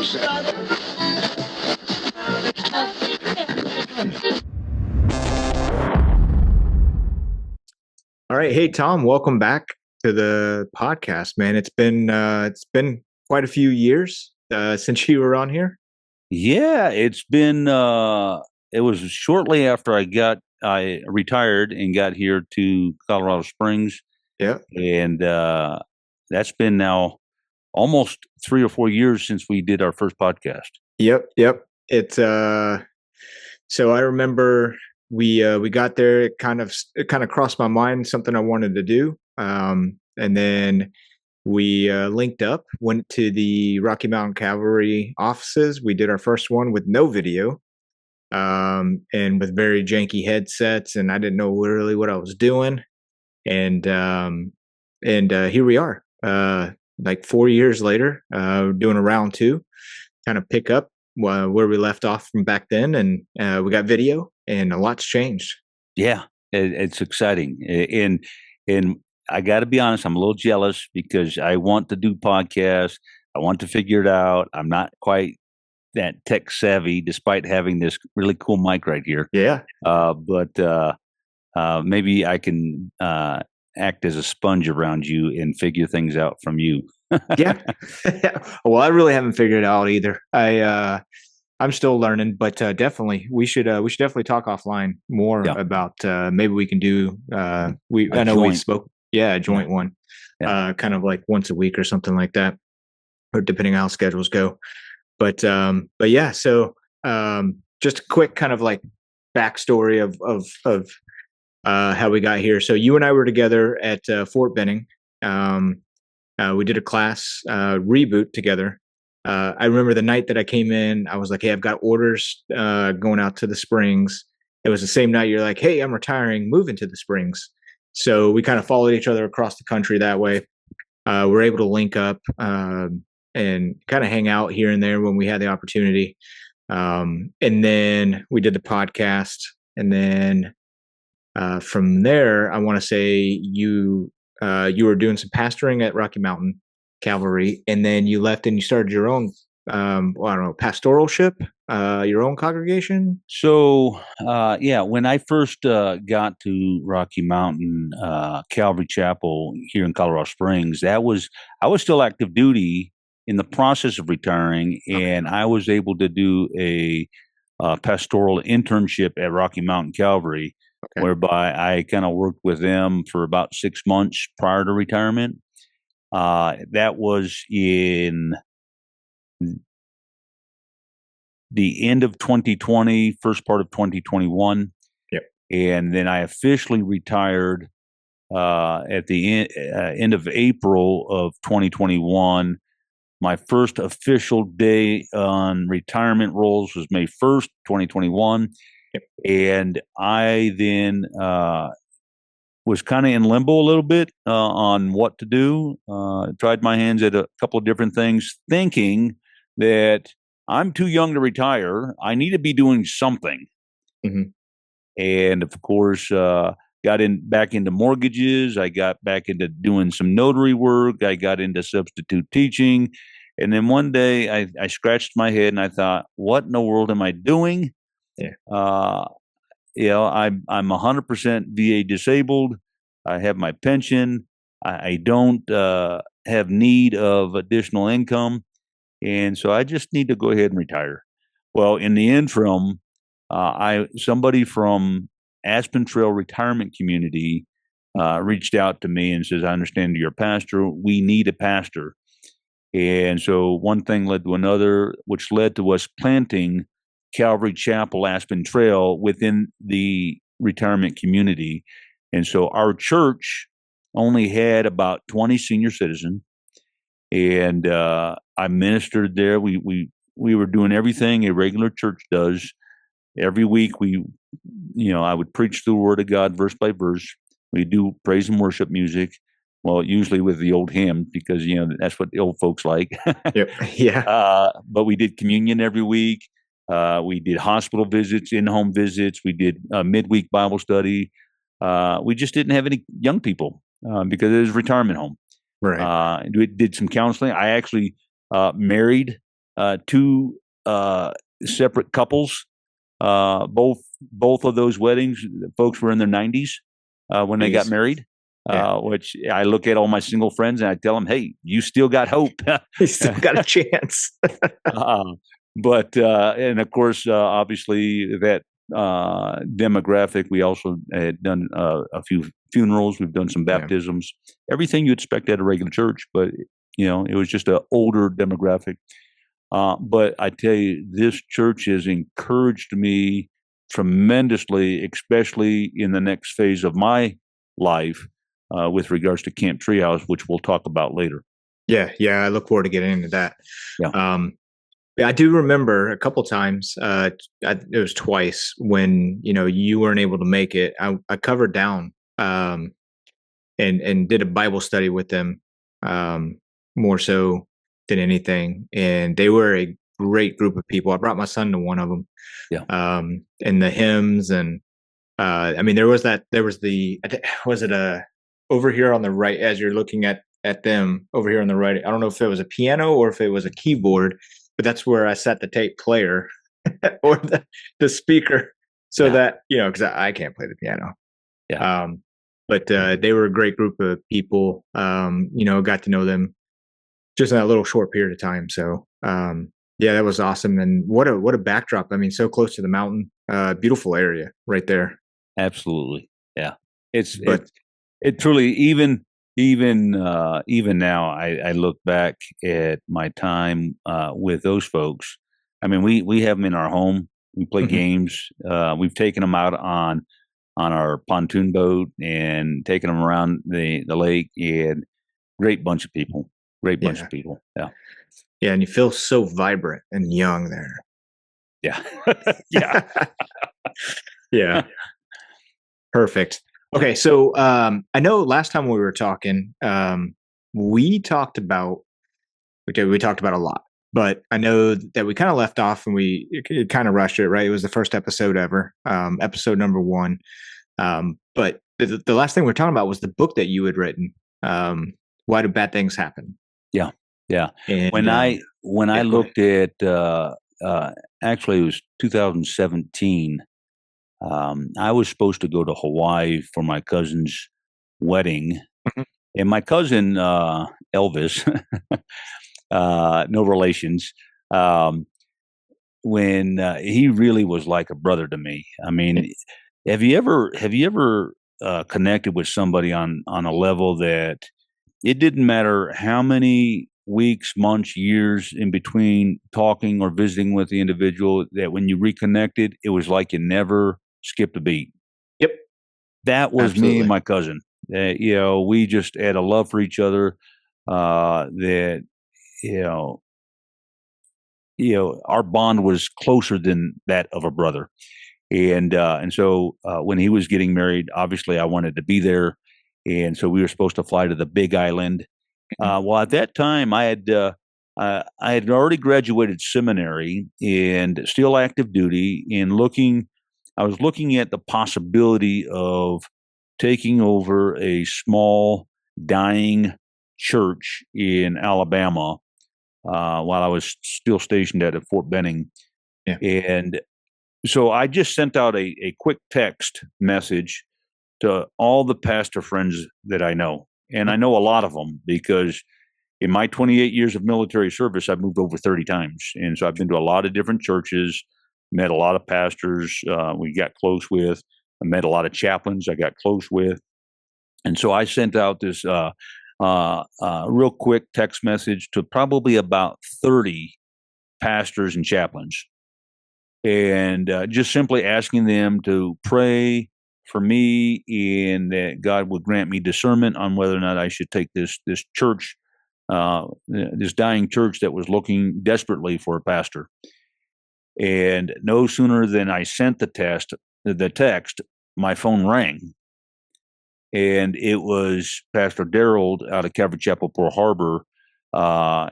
All right, hey Tom, welcome back to the podcast, man. It's been quite a few years since you were on here. Yeah, it's been it was shortly after I retired and got here to Colorado Springs, Yeah, and that's been now almost 3 or 4 years since we did our first podcast. yep. It's so I remember we got there. It kind of crossed my mind something I wanted to do, and then we linked up, went to the Rocky Mountain Cavalry offices. We did our first one with no video, and with very janky headsets, and I didn't know really what I was doing. And here we are, like 4 years later, doing a round two, kind of pick up where we left off from back then, and we got video, and a lot's changed. Yeah, it's exciting, and I got to be honest, I'm a little jealous because I want to do podcasts. I want to figure it out. I'm not quite that tech savvy, despite having this really cool mic right here. Yeah, But maybe I can act as a sponge around you and figure things out from you. yeah. Well, I really haven't figured it out either. I'm still learning, but definitely we should definitely talk offline more Yeah. about maybe we can do A I know we joint. spoke, yeah, a joint one, Yeah. kind of like once a week or something like that, or depending on how schedules go. But yeah, so just a quick kind of like backstory of how we got here. So you and I were together at Fort Benning. We did a class, Reboot, together. I remember the night that I came in, I was like, hey, I've got orders going out to the Springs. It was the same night you're like, hey, I'm retiring, moving to the Springs. So we kind of followed each other across the country that way. We're able to link up and kind of hang out here and there when we had the opportunity. And then we did the podcast. And then from there, I want to say you were doing some pastoring at Rocky Mountain Cavalry, and then you left and you started your own, well, I don't know, pastoralship, your own congregation. So, yeah, when I first got to Rocky Mountain Calvary Chapel here in Colorado Springs, I was still active duty in the process of retiring, and I was able to do a pastoral internship at Rocky Mountain Calvary, Okay. whereby I kind of worked with them for about 6 months prior to retirement. That was in the end of 2020, first part of 2021. Yep. And then I officially retired at the end of April of 2021. My first official day on retirement rolls was May 1st, 2021. Yep. And I then was kind of in limbo a little bit on what to do. Tried my hands at a couple of different things, thinking that I'm too young to retire. I need to be doing something. Mhm. And of course, got back into mortgages. I got back into doing some notary work. I got into substitute teaching. And then one day I scratched my head and I thought, what in the world am I doing? Yeah. I'm 100% VA disabled. I have my pension. I don't have need of additional income. And so I just need to go ahead and retire. Well, in the interim, somebody from Aspen Trail Retirement Community reached out to me and says, I understand you're a pastor. We need a pastor. And so one thing led to another, which led to us planting Calvary Chapel Aspen Trail within the retirement community. And so our church only had about 20 senior citizens. And I ministered there. We were doing everything a regular church does. Every week I would preach the word of God verse by verse. We do praise and worship music. Well, usually with the old hymn, because that's what the old folks like. Yep. Yeah. But we did communion every week. We did hospital visits, in-home visits. We did midweek Bible study. We just didn't have any young people because it was a retirement home. Right. We did some counseling. I actually married two separate couples. Both of those weddings, folks were in their 90s when they got Jeez. married. Yeah. Which I look at all my single friends and I tell them, "Hey, you still got hope." You still got a chance. uh, and of course, obviously that demographic. We also had done a few funerals. We've done some Yeah. baptisms. Everything you expect at a regular church, but it was just an older demographic. But I tell you, this church has encouraged me tremendously, especially in the next phase of my life with regards to Camp Treehouse, which we'll talk about later. Yeah. Yeah. I look forward to getting into that. Yeah. Yeah, I do remember a couple times. It was twice when you weren't able to make it. I covered down and did a Bible study with them, more so than anything. And they were a great group of people. I brought my son to one of them. Yeah. And the hymns and I mean, there was was it over here on the right as you're looking at them over here on the right. I don't know if it was a piano or if it was a keyboard, but that's where I set the tape player or the speaker so Yeah. that because I can't play the piano. Yeah. But they were a great group of people. Got to know them just in a little short period of time. So yeah, that was awesome. And what a backdrop. I mean, so close to the mountain. Beautiful area right there. Absolutely. Yeah. It's But it truly even now I look back at my time with those folks. I mean, we have them in our home. We play mhm, games. We've taken them out on our pontoon boat and taken them around the lake. And great bunch of people. Great bunch yeah, of people. Yeah. yeah, and you feel so vibrant and young there. Yeah. Yeah. Yeah, perfect. Yeah. Okay, so I know last time we were talking, we talked about we talked about a lot, but I know that we kind of left off and we kind of rushed it. Right, it was the first episode ever, episode number one. But the last thing we are talking about was the book that you had written. Why do bad things happen? Yeah. Yeah. And When I yeah, go ahead. looked at actually it was 2017. I was supposed to go to Hawaii for my cousin's wedding, Mhm. and my cousin Elvis, no relations, um, when he really was like a brother to me. I mean, have you ever connected with somebody on a level that it didn't matter how many weeks, months, years in between talking or visiting with the individual, that when you reconnected, it was like you never skipped a beat? Yep, That was me and absolutely. my cousin. We just had a love for each other. That you know, our bond was closer than that of a brother. And so when he was getting married, obviously I wanted to be there, and so we were supposed to fly to the Big Island. Mhm. Well, at that time, I had already graduated seminary and still active duty, and I was looking at the possibility of taking over a small dying church in Alabama while I was still stationed at Fort Benning. Yeah. And so I just sent out a quick text message to all the pastor friends that I know. And I know a lot of them because in my 28 years of military service, I've moved over 30 times. And so I've been to a lot of different churches, met a lot of pastors we got close with. I met a lot of chaplains I got close with. And so I sent out this real quick text message to probably about 30 pastors and chaplains, and just simply asking them to pray for me and that God would grant me discernment on whether or not I should take this church, this dying church that was looking desperately for a pastor. And no sooner than I sent the text, my phone rang, and it was Pastor Daryl out of Calvary Chapel, Pearl Harbor. Uh,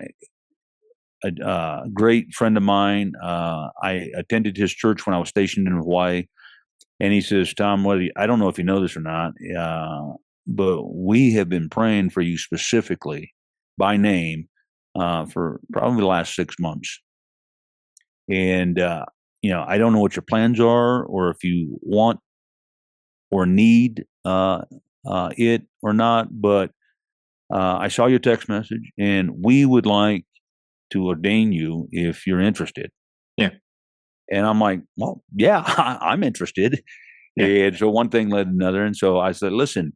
a great friend of mine. I attended his church when I was stationed in Hawaii, and he says, "Tom, I don't know if you know this or not, but we have been praying for you specifically by name for probably the last 6 months." And, I don't know what your plans are or if you want or need it or not, but I saw your text message and we would like to ordain you if you're interested. Yeah. And I'm like, well, yeah, I'm interested. Yeah. And so one thing led to another. And so I said, listen,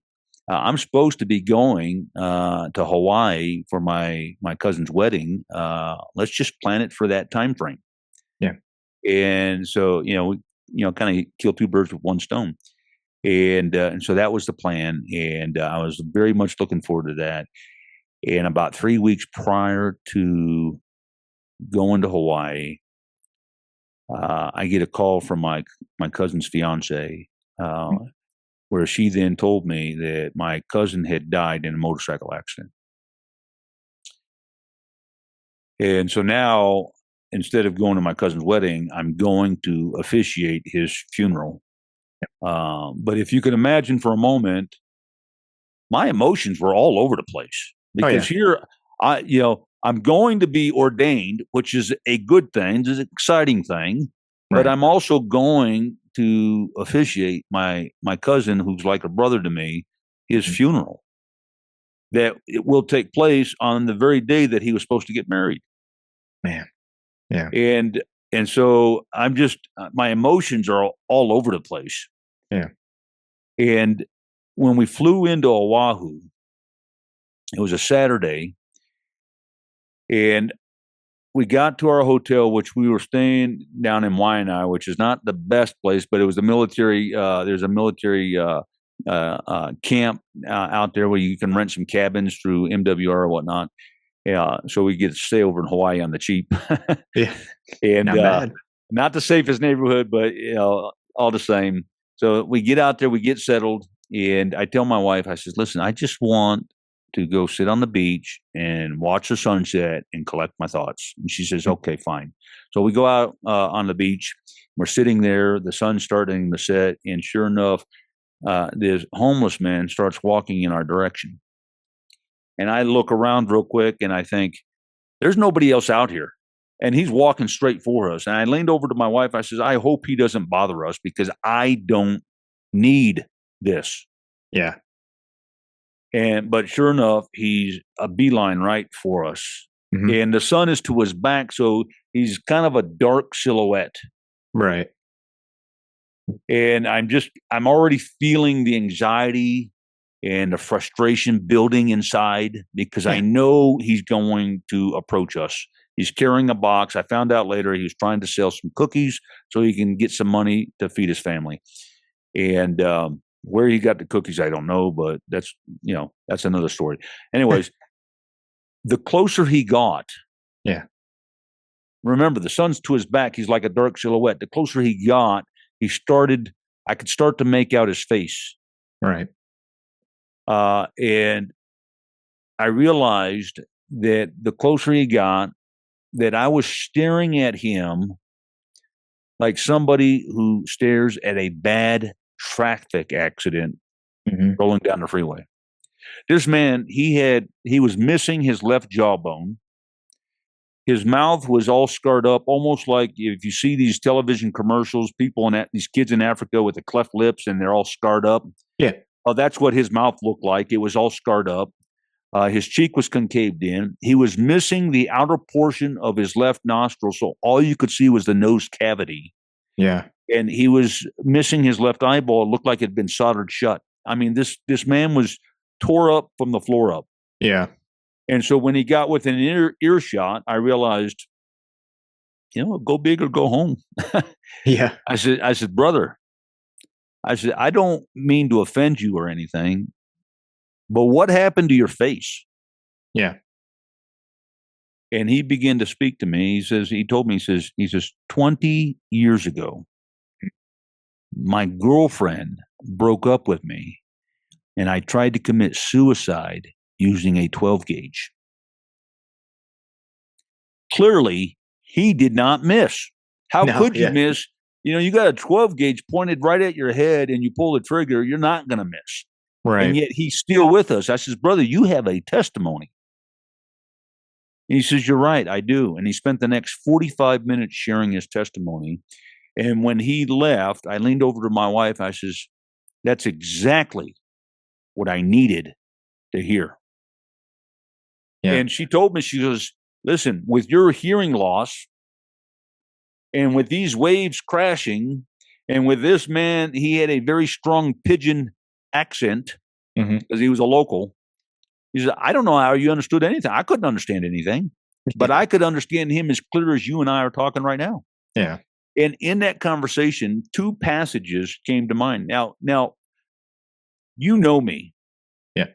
I'm supposed to be going to Hawaii for my cousin's wedding. Let's just plan it for that time frame. Yeah. And so, kind of kill two birds with one stone. And so that was the plan. And I was very much looking forward to that. And about 3 weeks prior to going to Hawaii, I get a call from my cousin's fiance, where she then told me that my cousin had died in a motorcycle accident. And so now, instead of going to my cousin's wedding, I'm going to officiate his funeral. But if you can imagine for a moment, my emotions were all over the place Oh because yeah. here, I'm going to be ordained, which is a good thing, it's an exciting thing. But Right. I'm also going to officiate my cousin, who's like a brother to me, his Mhm. funeral. That it will take place on the very day that he was supposed to get married. Man. Yeah. And so I'm just my emotions are all over the place. Yeah. And when we flew into Oahu, it was a Saturday, and we got to our hotel, which we were staying down in Waianae, which is not the best place, but it was a military. There's a military camp out there where you can rent some cabins through MWR or whatnot. Yeah, so we get to stay over in Hawaii on the cheap, Yeah. and Not bad. not the safest neighborhood, but all the same. So we get out there, we get settled, and I tell my wife, I says, "Listen, I just want to go sit on the beach and watch the sunset and collect my thoughts." And she says, Mm. "Okay, fine." So we go out on the beach. We're sitting there, the sun's starting to set, and sure enough, this homeless man starts walking in our direction. And I look around real quick and I think, there's nobody else out here. And he's walking straight for us. And I leaned over to my wife. I says, I hope he doesn't bother us because I don't need this. Yeah. But sure enough, he's a beeline right for us. Mhm. And the sun is to his back, so he's kind of a dark silhouette. Right. And I'm already feeling the anxiety and the frustration building inside because I Yeah. know he's going to approach us. He's carrying a box. I found out later he was trying to sell some cookies so he can get some money to feed his family. And where he got the cookies, I don't know, but that's another story. Anyways, the closer he got, Yeah. remember the sun's to his back. He's like a dark silhouette. The closer he got, I could start to make out his face. Right. And I realized that the closer he got, that I was staring at him like somebody who stares at a bad traffic accident Mhm. rolling down the freeway. This man, he was missing his left jawbone. His mouth was all scarred up, almost like if you see these television commercials, these kids in Africa with the cleft lips and they're all scarred up. Yeah. Oh, that's what his mouth looked like. It was all scarred up. His cheek was concaved in. He was missing the outer portion of his left nostril, so all you could see was the nose cavity. Yeah. And he was missing his left eyeball. It looked like it had been soldered shut. I mean, this man was tore up from the floor up. Yeah. And so when he got within earshot, I realized, go big or go home. Yeah. I said, brother, I don't mean to offend you or anything, but what happened to your face? Yeah. And he began to speak to me. He told me, he says, 20 years ago, my girlfriend broke up with me and I tried to commit suicide using a 12 gauge. Clearly, he did not miss. How No. could you Yeah. miss? You got a 12 gauge pointed right at your head and you pull the trigger, you're not going to miss. And Right. yet he's still with us. I says, brother, you have a testimony. And he says, "You're right, I do." And he spent the next 45 minutes sharing his testimony. And when he left, I leaned over to my wife. I says, "That's exactly what I needed to hear." Yeah. And she told me, she goes, "Listen, with your hearing loss and with these waves crashing, and with this man, he had a very strong pidgin accent Hmm. because he was a local." He said, "I don't know how you understood anything. I couldn't understand anything, but I could understand him as clear as you and I are talking right now." Yeah. And in that conversation, two passages came to mind. Now, you know me. Yeah.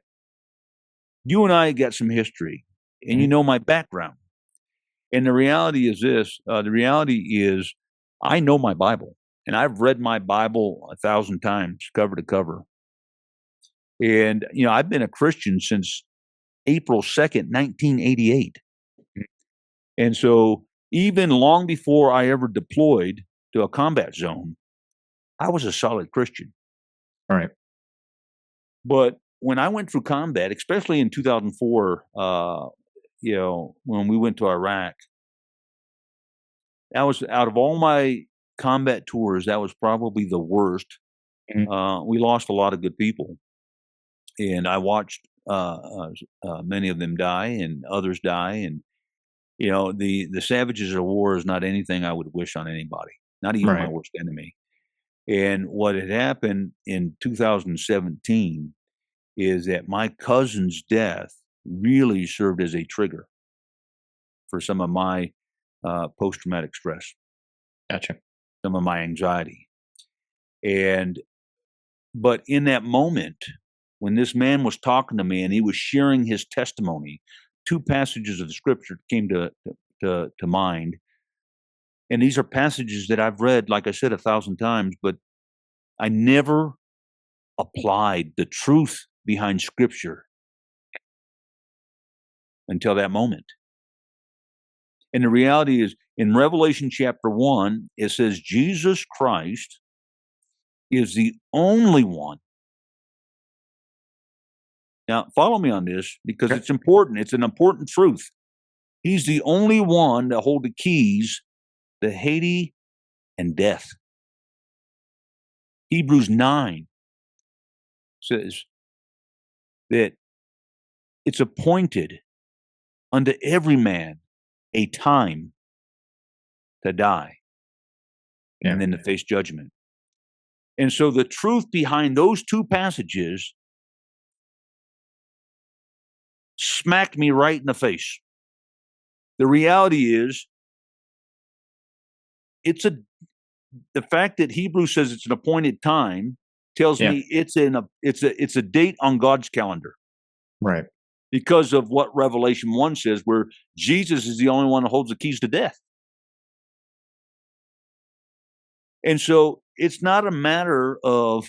You and I got some history, and you Hmm. know my background. And the reality is this: the reality is, I know my Bible, and I've read my Bible 1,000 times, cover to cover. And I've been a Christian since April 2nd, 1988. And so, even long before I ever deployed to a combat zone, I was a solid Christian. All right. But when I went through combat, especially in 2004, when we went to Iraq, that was, out of all my combat tours, that was probably the worst. Mhm. We lost a lot of good people, and I watched many of them die and others die. And the savages of war is not anything I would wish on anybody, not even my Right. worst enemy. And what had happened in 2017 is that my cousin's death really served as a trigger for some of my post-traumatic stress, Gotcha. some of my anxiety. And but in that moment, when this man was talking to me and he was sharing his testimony, two passages of the scripture came to mind. And these are passages that I've read, like I said, 1,000 times, but I never applied the truth behind scripture until that moment. And the reality is, in Revelation chapter 1, it says Jesus Christ is the only one. Now, follow me on this because Okay. it's important. It's an important truth. He's the only one to hold the keys to Hades and death. Hebrews 9 says that it's appointed unto every man a time to die Yeah. and then to face judgment. And so the truth behind those two passages smacked me right in the face. The reality is, it's a the fact that Hebrews says it's an appointed time tells Yeah. me it's a date on God's calendar Right. because of what Revelation 1 says, where Jesus is the only one that holds the keys to death. And so it's not a matter of,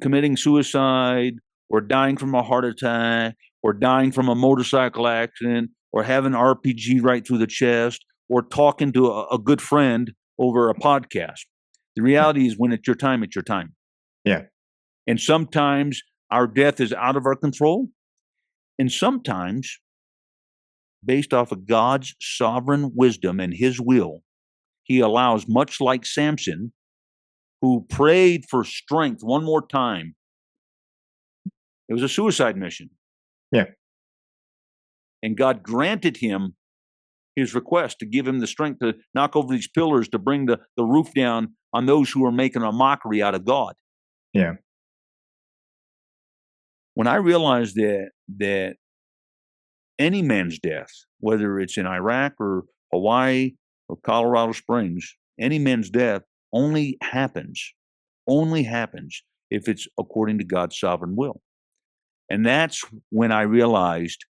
committing suicide or dying from a heart attack or dying from a motorcycle accident or having RPG right through the chest or talking to a good friend over a podcast. The Yeah. reality is, when it's your time, it's your time. Yeah. And sometimes our death is out of our control. And sometimes, based off of God's sovereign wisdom and his will, he allows, much like Samson, who prayed for strength one more time. It was a suicide mission. Yeah. And God granted him his request to give him the strength to knock over these pillars, to bring the roof down on those who are making a mockery out of God. Yeah. When I realized that any man's death, whether it's in Iraq or Hawaii or Colorado Springs, any man's death only happens if it's according to God's sovereign will. And that's when I realized,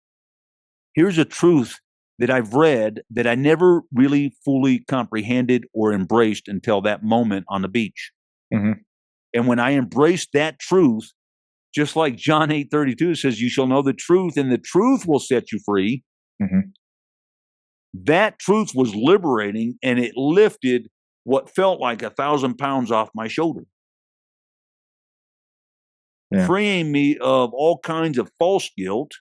here's a truth that I've read that I never really fully comprehended or embraced until that moment on the beach. Hmm. And when I embraced that truth, just like John 8:32 says, "You shall know the truth, and the truth will set you free." Hmm. That truth was liberating, and it lifted what felt like 1,000 pounds off my shoulder, Yeah. freeing me of all kinds of false guilt,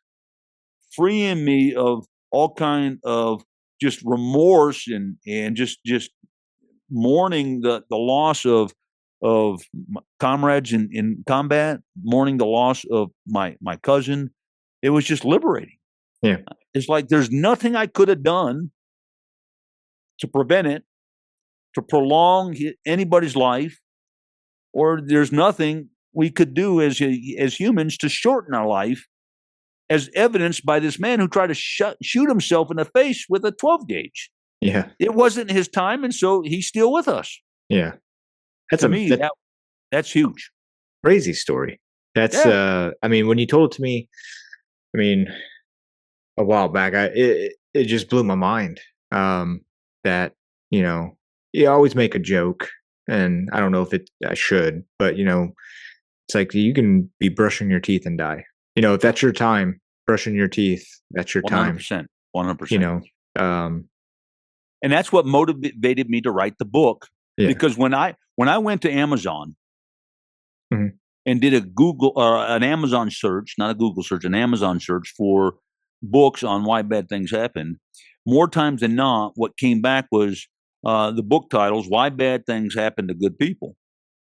freeing me of all kind of just remorse and just mourning the loss of comrades in combat, mourning the loss of my cousin. It was just liberating. Yeah. It's like there's nothing I could have done to prevent it, to prolong anybody's life, or there's nothing we could do as humans to shorten our life, as evidenced by this man who tried to shoot himself in the face with a 12 gauge. Yeah. It wasn't his time, and so he's still with us. Yeah. That's To me, that's huge. crazy story. That's Yeah. I mean, when you told it to me, I mean, a while back, it just blew my mind. That, you know, you always make a joke, and I don't know if I should, but it's like you can be brushing your teeth and die. If that's your time, brushing your teeth, that's your time. 100%. 100%. You know, um, And that's what motivated me to write the book. yeah. Because when I went to Amazon Mhm. and did an Amazon search, not a Google search, an Amazon search for books on why bad things happen, more times than not, what came back was the book titles, Why Bad Things Happen to Good People.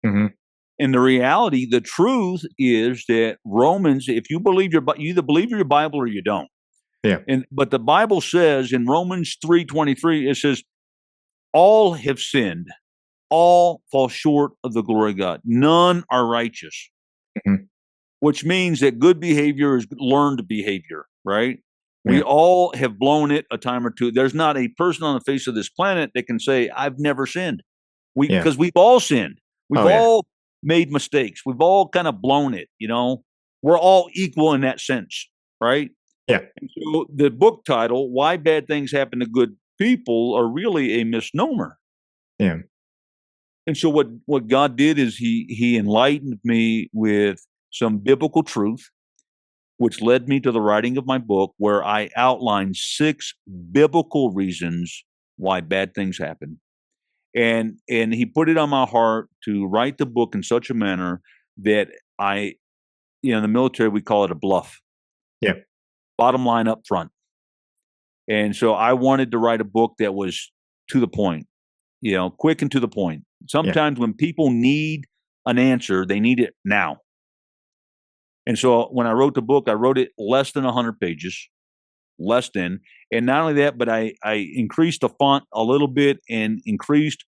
Mhm. And the reality, the truth is that Romans, if you believe you either believe your Bible or you don't. Yeah. But the Bible says in Romans 3:23, it says, all have sinned, all fall short of the glory of God. None are righteous, Mhm. which means that good behavior is learned behavior, right? We Yeah. all have blown it a time or two. There's not a person on the face of this planet that can say, I've never sinned. Yeah. Because we've all sinned. We've Oh, yeah. all made mistakes. We've all kind of blown it, We're all equal in that sense, right? Yeah. And so the book title, Why Bad Things Happen to Good People, are really a misnomer. Yeah. And so what God did is he enlightened me with some biblical truth, which led me to the writing of my book, where I outlined 6 biblical reasons why bad things happen. And he put it on my heart to write the book in such a manner that in the military we call it a bluff. Yeah. Bottom line up front. And so I wanted to write a book that was to the point, quick and to the point. Sometimes when people need an answer, they need it now. And so when I wrote the book, I wrote it less than 100 pages, less than. And not only that, but I increased the font a little bit and increased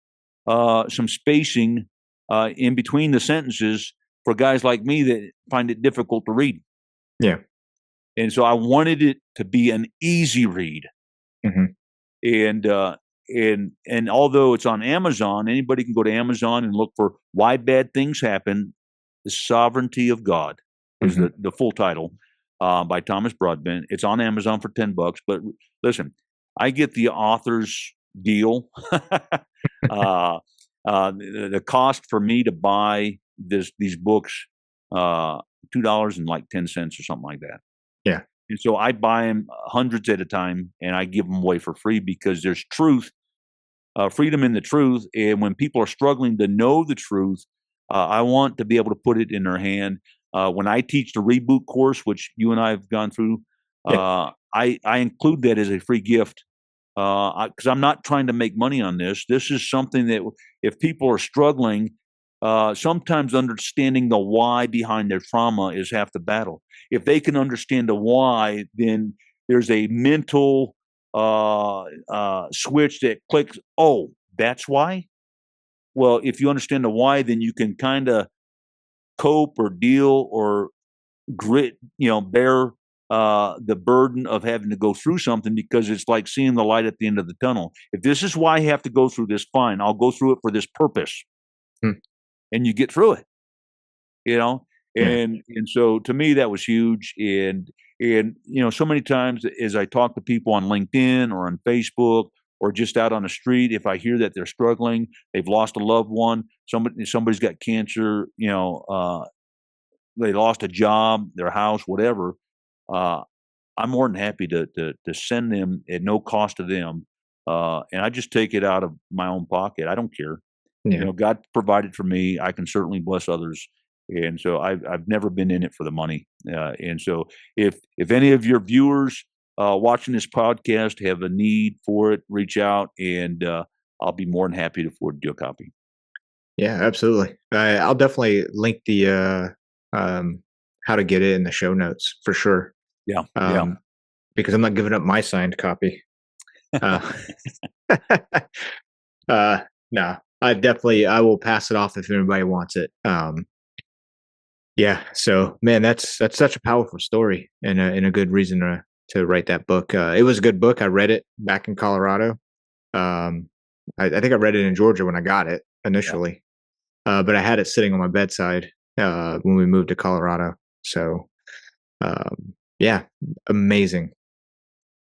some spacing in between the sentences for guys like me that find it difficult to read. Yeah. And so I wanted it to be an easy read. Mhm. And although it's on Amazon, anybody can go to Amazon and look for Why Bad Things Happen, The Sovereignty of God is Mhm. the full title by Thomas Broadbent. It's on Amazon for $10. But listen, I get the author's deal. The cost for me to buy these books, $2.10 or something like that. Yeah. And so I buy them hundreds at a time, and I give them away for free because there's truth, freedom in the truth. And when people are struggling to know the truth, I want to be able to put it in their hand. When I teach the Reboot course, which you and I have gone through, Yeah. I include that as a free gift because I'm not trying to make money on this. This is something that if people are struggling, sometimes understanding the why behind their trauma is half the battle. If they can understand the why, then there's a mental switch that clicks. Oh, that's why? Well, if you understand the why, then you can kind of cope or deal or grit, bear the burden of having to go through something because it's like seeing the light at the end of the tunnel. If this is why I have to go through this, fine, I'll go through it for this purpose. Hmm. And you get through it, Yeah. and so to me that was huge. And so many times as I talk to people on LinkedIn or on Facebook or just out on the street, if I hear that they're struggling, they've lost a loved one, somebody's got cancer, they lost a job, their house, whatever, I'm more than happy to send them at no cost to them, and I just take it out of my own pocket. I don't care. Yeah. God provided for me. I can certainly bless others, and so I've never been in it for the money. And so if any of your viewers watching this podcast have a need for it, reach out, and I'll be more than happy to forward you a copy. Yeah, absolutely. I'll definitely link the how to get it in the show notes for sure. Yeah, yeah. Um, because I'm not giving up my signed copy. Uh, no, I will pass it off if anybody wants it. Yeah. So, man, that's such a powerful story and a good reason to write that book. It was a good book. I read it back in Colorado. I think I read it in Georgia when I got it Yeah. initially, but I had it sitting on my bedside when we moved to Colorado. So, yeah, amazing,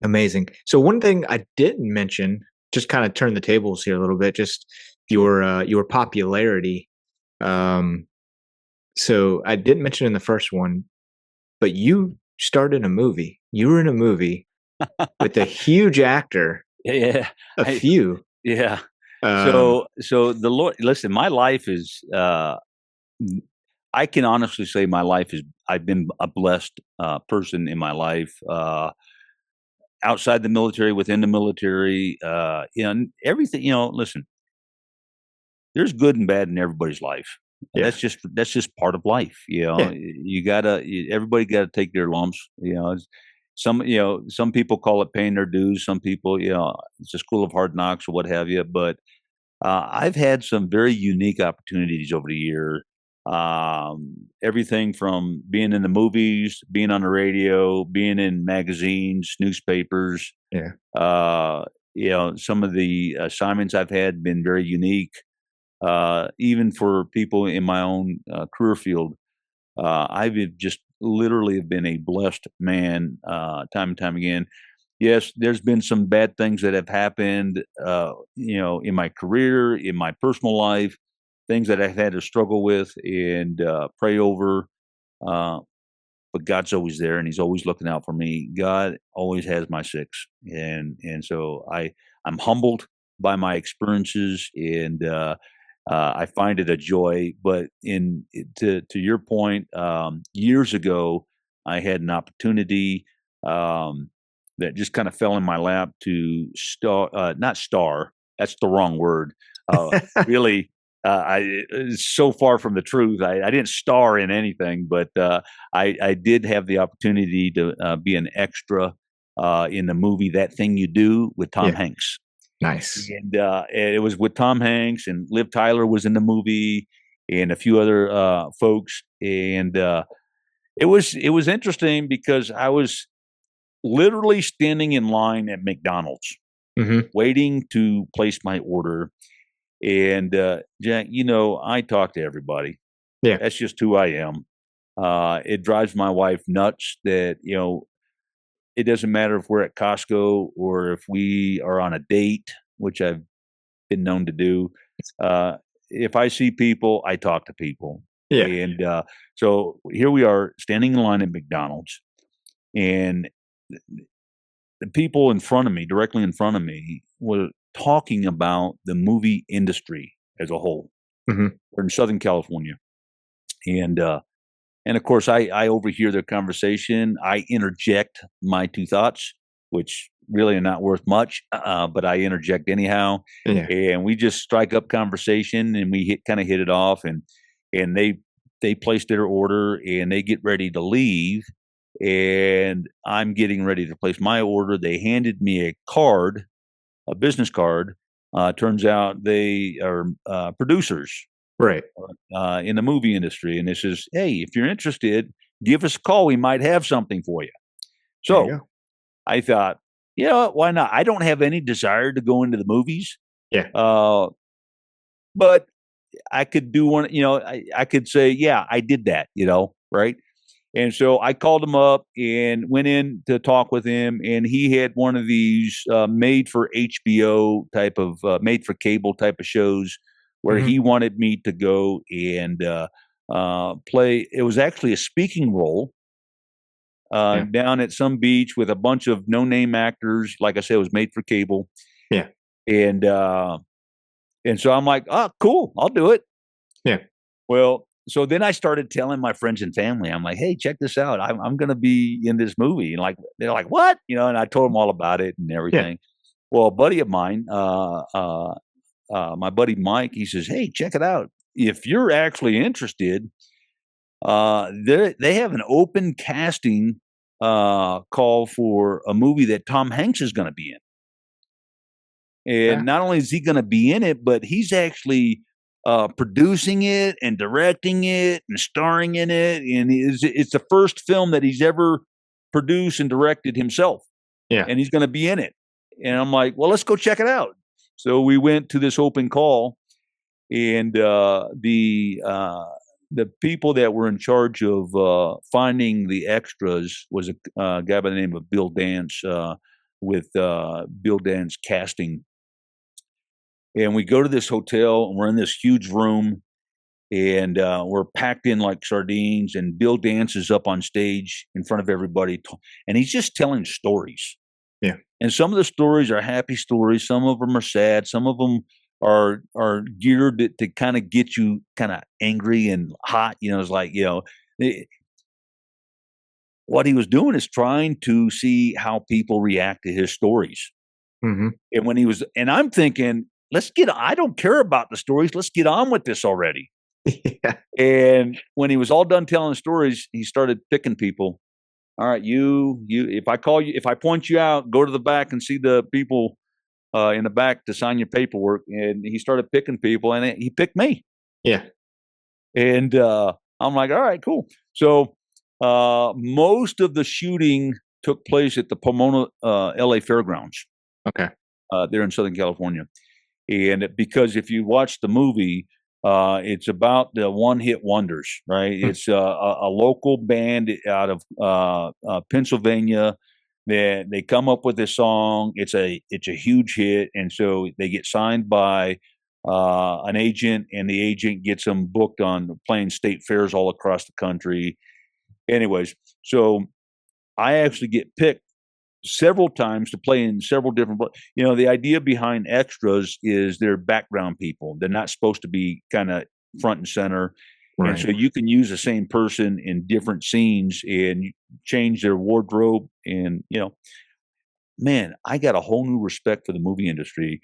amazing. So one thing I didn't mention, just kind of turn the tables here a little bit, just Sure. your popularity. Um, so I didn't mention in the first one, but you starred in a movie. You were in a movie with a huge actor, Yeah. a I, few. yeah. Um, So the Lord, listen, my life is, I can honestly say my life is, I've been a blessed person in my life, outside the military, within the military, and everything, listen, there's good and bad in everybody's life. yeah, That's just part of life. yeah, Everybody gotta take their lumps. Some people call it paying their dues. Some people, it's a school of hard knocks or what have you. But I've had some very unique opportunities over the year. Everything from being in the movies, being on the radio, being in magazines, newspapers. yeah, Uh, some of the assignments I've had been very unique, even for people in my own career field. I've just literally have been a blessed man, time and time again. Yes, there's been some bad things that have happened, in my career, in my personal life, things that I've had to struggle with and pray over. Uh, but God's always there, and He's always looking out for me. God always has my six, and so I'm humbled by my experiences, and I find it a joy. But to your point, years ago, I had an opportunity, um, that just kind of fell in my lap to not star. That's the wrong word. Really, it's so far from the truth. I didn't star in anything, but I did have the opportunity to be an extra in the movie That Thing You Do with Tom yeah. Hanks. Nice. And it was with Tom Hanks, and Liv Tyler was in the movie, and a few other folks. And it was interesting because I was literally standing in line at McDonald's Hmm. waiting to place my order. And Jack, I talk to everybody. Yeah. That's just who I am. It drives my wife nuts that it doesn't matter if we're at Costco or if we are on a date, which I've been known to do. Uh, if I see people, I talk to people. Yeah. And so here we are standing in line at McDonald's, and the people in front of me, directly in front of me, were talking about the movie industry as a whole. Hmm. We're in Southern California. And of course, I overhear their conversation. I interject my two thoughts, which really are not worth much, but I interject anyhow. Yeah. And we just strike up conversation, and we kind of hit it off. And they place their order, and they get ready to leave. And I'm getting ready to place my order. They handed me a card, a business card. Turns out they are producers Right. in the movie industry. And this is, hey, if you're interested, give us a call. We might have something for you. There you So go. I thought, yeah, why not? I don't have any desire to go into the movies, Yeah. uh, but I could do one. I could say, yeah, I did that. Right? And so I called him up and went in to talk with him, and he had one of these made for HBO type of made for cable type of shows where Hmm. he wanted me to go and play. It was actually a speaking role Yeah. down at some beach with a bunch of no name actors. Like I said, it was made for cable, Yeah. and and so I'm like, oh, cool, I'll do it. Yeah. Well, so then I started telling my friends and family, I'm like, hey, check this out. I'm going to be in this movie. And like, they're like, what? And I told them all about it and Yeah. everything. Well, a buddy of mine, my buddy Mike, he says, hey, check it out. If you're actually interested, they have an open casting call for a movie that Tom Hanks is going to be in. Yeah. And not only is he going to be in it, but he's actually producing it and directing it and starring in it. And it's the first film that he's ever produced and directed himself. Yeah. And he's going to be in it. And I'm like, well, let's go check it out. So we went to this open call, and the people that were in charge of finding the extras was a guy by the name of Bill Dance with Bill Dance Casting. And we go to this hotel, and we're in this huge room, and we're packed in like sardines. And Bill Dance is up on stage in front of everybody, and he's just telling stories. Yeah. And some of the stories are happy stories. Some of them are sad. Some of them are geared to kind of get you kind of angry and hot. It's like, what he was doing is trying to see how people react to his stories. Mm-hmm. And I'm thinking, I don't care about the stories. Let's get on with this already. Yeah. And when he was all done telling stories, he started picking people. All right, if I point you out, go to the back and see the people in the back to sign your paperwork. And he started picking people, and he picked me. Yeah. And I'm like, all right, cool. So most of the shooting took place at the Pomona, LA Fairgrounds. Okay. There in Southern California. And because if you watch the movie, it's about the one-hit wonders, right? Mm. It's a local band out of Pennsylvania. They come up with this song. It's a huge hit, and so they get signed by an agent, and the agent gets them booked on playing state fairs all across the country. Anyways, so I actually get picked several times to play in several different. The idea behind extras is they're background people. They're not supposed to be kind of front and center. And Right. so you can use the same person in different scenes and change their wardrobe. And, man, I got a whole new respect for the movie industry.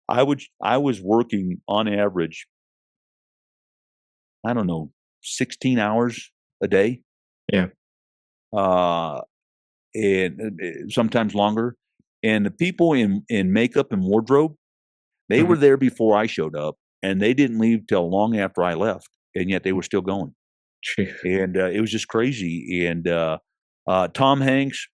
I was working on average, I don't know, 16 hours a day. Yeah. Uh, and sometimes longer. And the people in makeup and wardrobe, they Mm-hmm. were there before I showed up, and they didn't leave till long after I left, and yet they were still going. And it was just crazy. And Tom Hanks,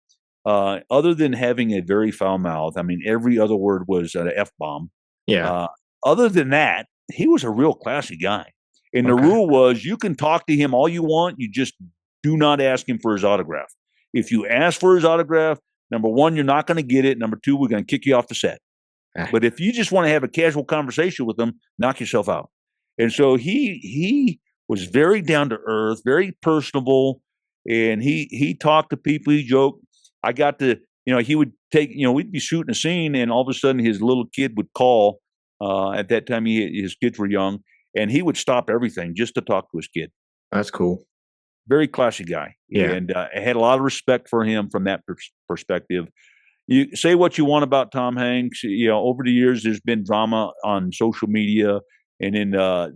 other than having a very foul mouth, I mean, every other word was an F bomb. Yeah. Uh, other than that, he was a real classy guy. And the Okay. rule was you can talk to him all you want, you just do not ask him for his autograph. If you ask for his autograph, number one, you're not going to get it. Number two, we're going to kick you off the set. But if you just want to have a casual conversation with him, knock yourself out. And so he was very down to earth, very personable, and he talked to people. He joked. I got to, he would take, we'd be shooting a scene, and all of a sudden his little kid would call. At that time, his kids were young, and he would stop everything just to talk to his kid. That's cool. Very classy guy, Yeah. and I had a lot of respect for him from that perspective. You say what you want about Tom Hanks. Over the years, there's been drama on social media and in all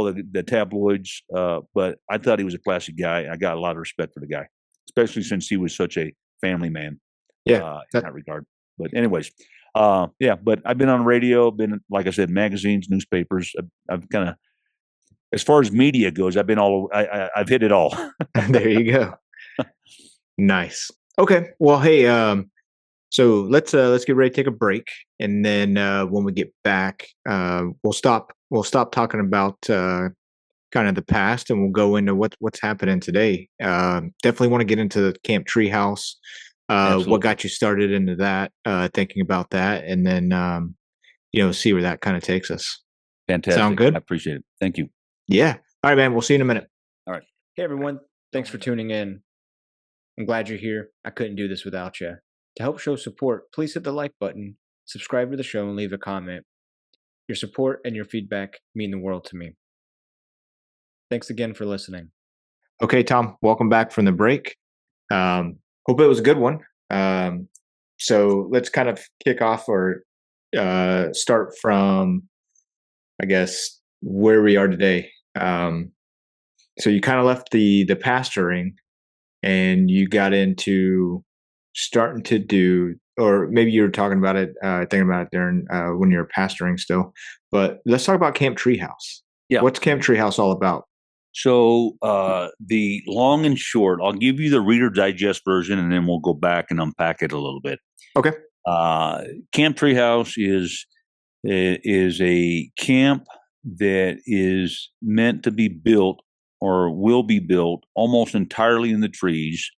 the tabloids. But I thought he was a classic guy. I got a lot of respect for the guy, especially since he was such a family man Yeah. in that regard. But anyways, yeah. But I've been on radio, been like I said, magazines, newspapers. I've kind of, as far as media goes, I've been all. I've hit it all. There you go. Nice. Okay. Well, hey, so let's get ready to take a break, and then when we get back, we'll stop talking about kind of the past, and we'll go into what's happening today. Definitely want to get into the Camp Treehouse. What Absolutely got you started into that? Thinking about that, and then see where that kind of takes us. Sound fantastic. I good? appreciate it. Thank you. Yeah. All right, man. We'll see you in a minute. All right. Hey everyone, thanks for tuning in. I'm glad you're here. I couldn't do this without you. To help show support, please hit the like button, subscribe to the show, and leave a comment. Your support and your feedback mean the world to me. Thanks again for listening. Okay, Tom, welcome back from the break. Hope it was a good one. So let's kind of kick off or start from, I guess, where we are today. So you kind of left the pastoring and you got into starting to do, or maybe you were talking about it, thinking about it during when you were pastoring still. But let's talk about Camp Treehouse. Yeah. What's Camp Treehouse all about? So the long and short, I'll give you the Reader Digest version, and then we'll go back and unpack it a little bit. Okay. Camp Treehouse is a camp that is meant to be built or will be built almost entirely in the trees,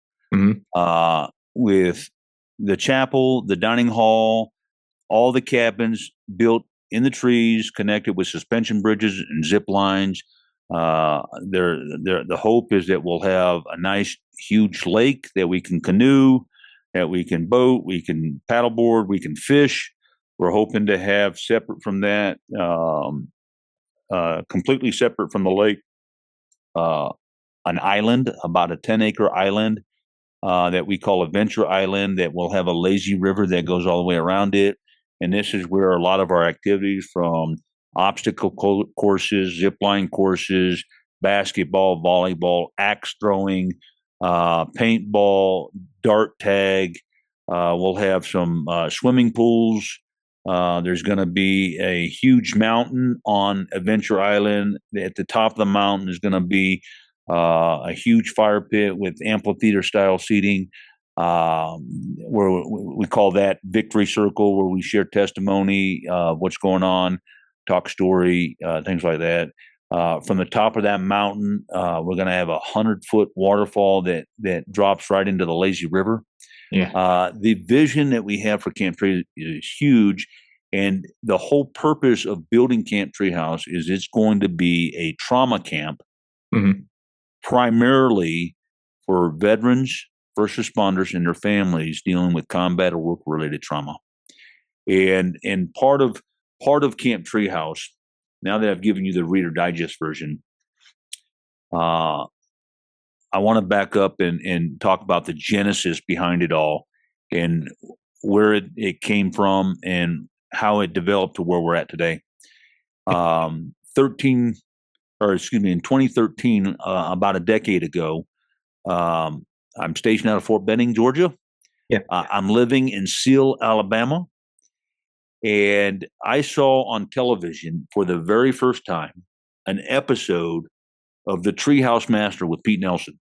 with the chapel, the dining hall, all the cabins built in the trees, connected with suspension bridges and zip lines. The hope is that we'll have a nice, huge lake that we can canoe, that we can boat, we can paddleboard, we can fish. We're hoping to have separate from that, completely separate from the lake, an island, about a 10-acre island that we call Adventure Island, that will have a lazy river that goes all the way around it. And this is where a lot of our activities, from obstacle courses, zip line courses, basketball, volleyball, axe throwing, paintball, dart tag. We'll have some swimming pools. There's going to be a huge mountain on Adventure Island. At the top of the mountain is going to be a huge fire pit with amphitheater style seating, where we call that Victory Circle, where we share testimony of what's going on, talk story, things like that. From the top of that mountain, we're going to have 100-foot waterfall that drops right into the lazy river. Yeah. The vision that we have for Camp Tree is huge. And the whole purpose of building Camp Treehouse is it's going to be a trauma camp, primarily for veterans, first responders, and their families dealing with combat or work-related trauma. And part of Camp Treehouse, now that I've given you the Reader Digest version, I want to back up and talk about the genesis behind it all, and where it came from and how it developed to where we're at today. In 2013, about a decade ago, I'm stationed out of Fort Benning, Georgia. Yeah. I'm living in Seal, Alabama. And I saw on television for the very first time an episode of The Treehouse Master with Pete Nelson.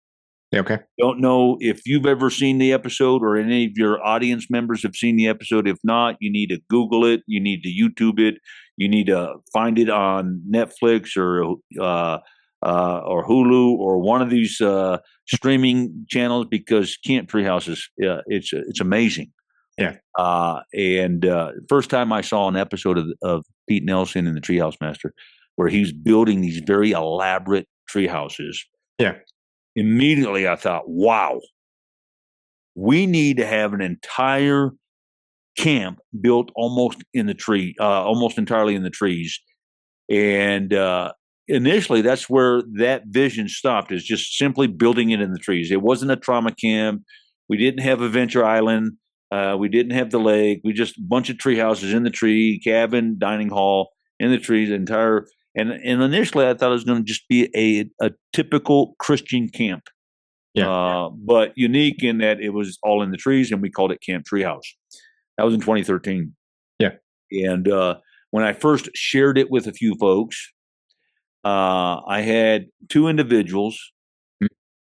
Okay. Don't know if you've ever seen the episode or any of your audience members have seen the episode. If not, you need to Google it. You need to YouTube it. You need to find it on Netflix or Hulu or one of these streaming channels, because Camp Treehouse is it's amazing. Yeah. And first time I saw an episode of Pete Nelson and the Treehouse Master, where he's building these very elaborate tree houses. Yeah. Immediately I thought, wow, we need to have an entire camp built almost entirely in the trees. And initially that's where that vision stopped, is just simply building it in the trees. It wasn't a trauma camp. We didn't have Adventure Island. We didn't have the lake. We just a bunch of tree houses in the tree, cabin, dining hall in the trees, entire. And initially I thought it was going to just be a typical Christian camp. Yeah. But unique in that it was all in the trees, and we called it Camp Treehouse. That was in 2013. Yeah. And when I first shared it with a few folks, I had two individuals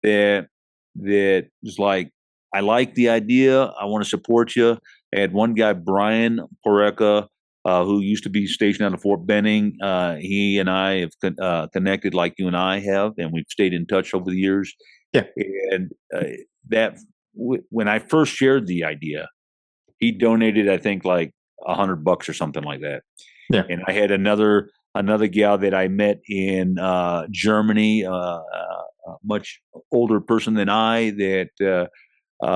that was like, I like the idea. I want to support you. I had one guy, Brian Poreka, who used to be stationed out of Fort Benning. He and I have connected like you and I have, and we've stayed in touch over the years. Yeah. And when I first shared the idea, he donated, I think, like $100 or something like that. Yeah. And I had another gal that I met in Germany, a much older person than I, that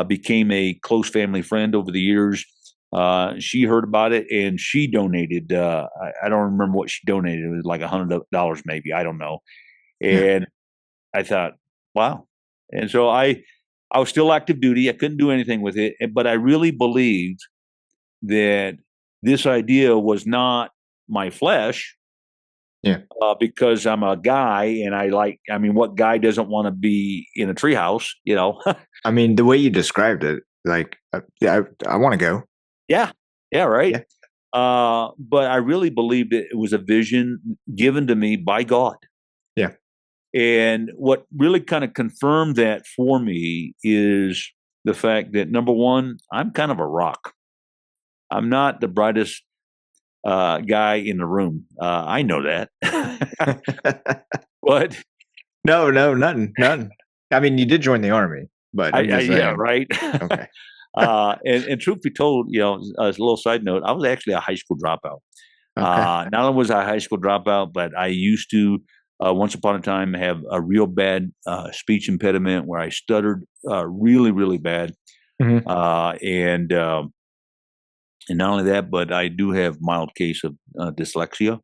became a close family friend over the years. She heard about it and she donated. I don't remember what she donated. It was like $100 maybe. I don't know. And I thought, wow. And so I was still active duty. I couldn't do anything with it, but I really believed that this idea was not my flesh. Yeah. Because I'm a guy and I mean, what guy doesn't want to be in a treehouse, you know? I mean, the way you described it, like, yeah, I want to go. Yeah. Yeah. Right. Yeah. But I really believed it was a vision given to me by God. Yeah. And what really kind of confirmed that for me is the fact that, number one, I'm kind of a rock. I'm not the brightest guy in the room. I know that. But No, nothing. I mean, you did join the army, but I'm just yeah, saying. right. Okay. And truth be told, as a little side note, I was actually a high school dropout. Okay. Not only was I a high school dropout, but I used to, once upon a time, have a real bad speech impediment where I stuttered really, really bad. Mhm. And not only that, but I do have mild case of dyslexia.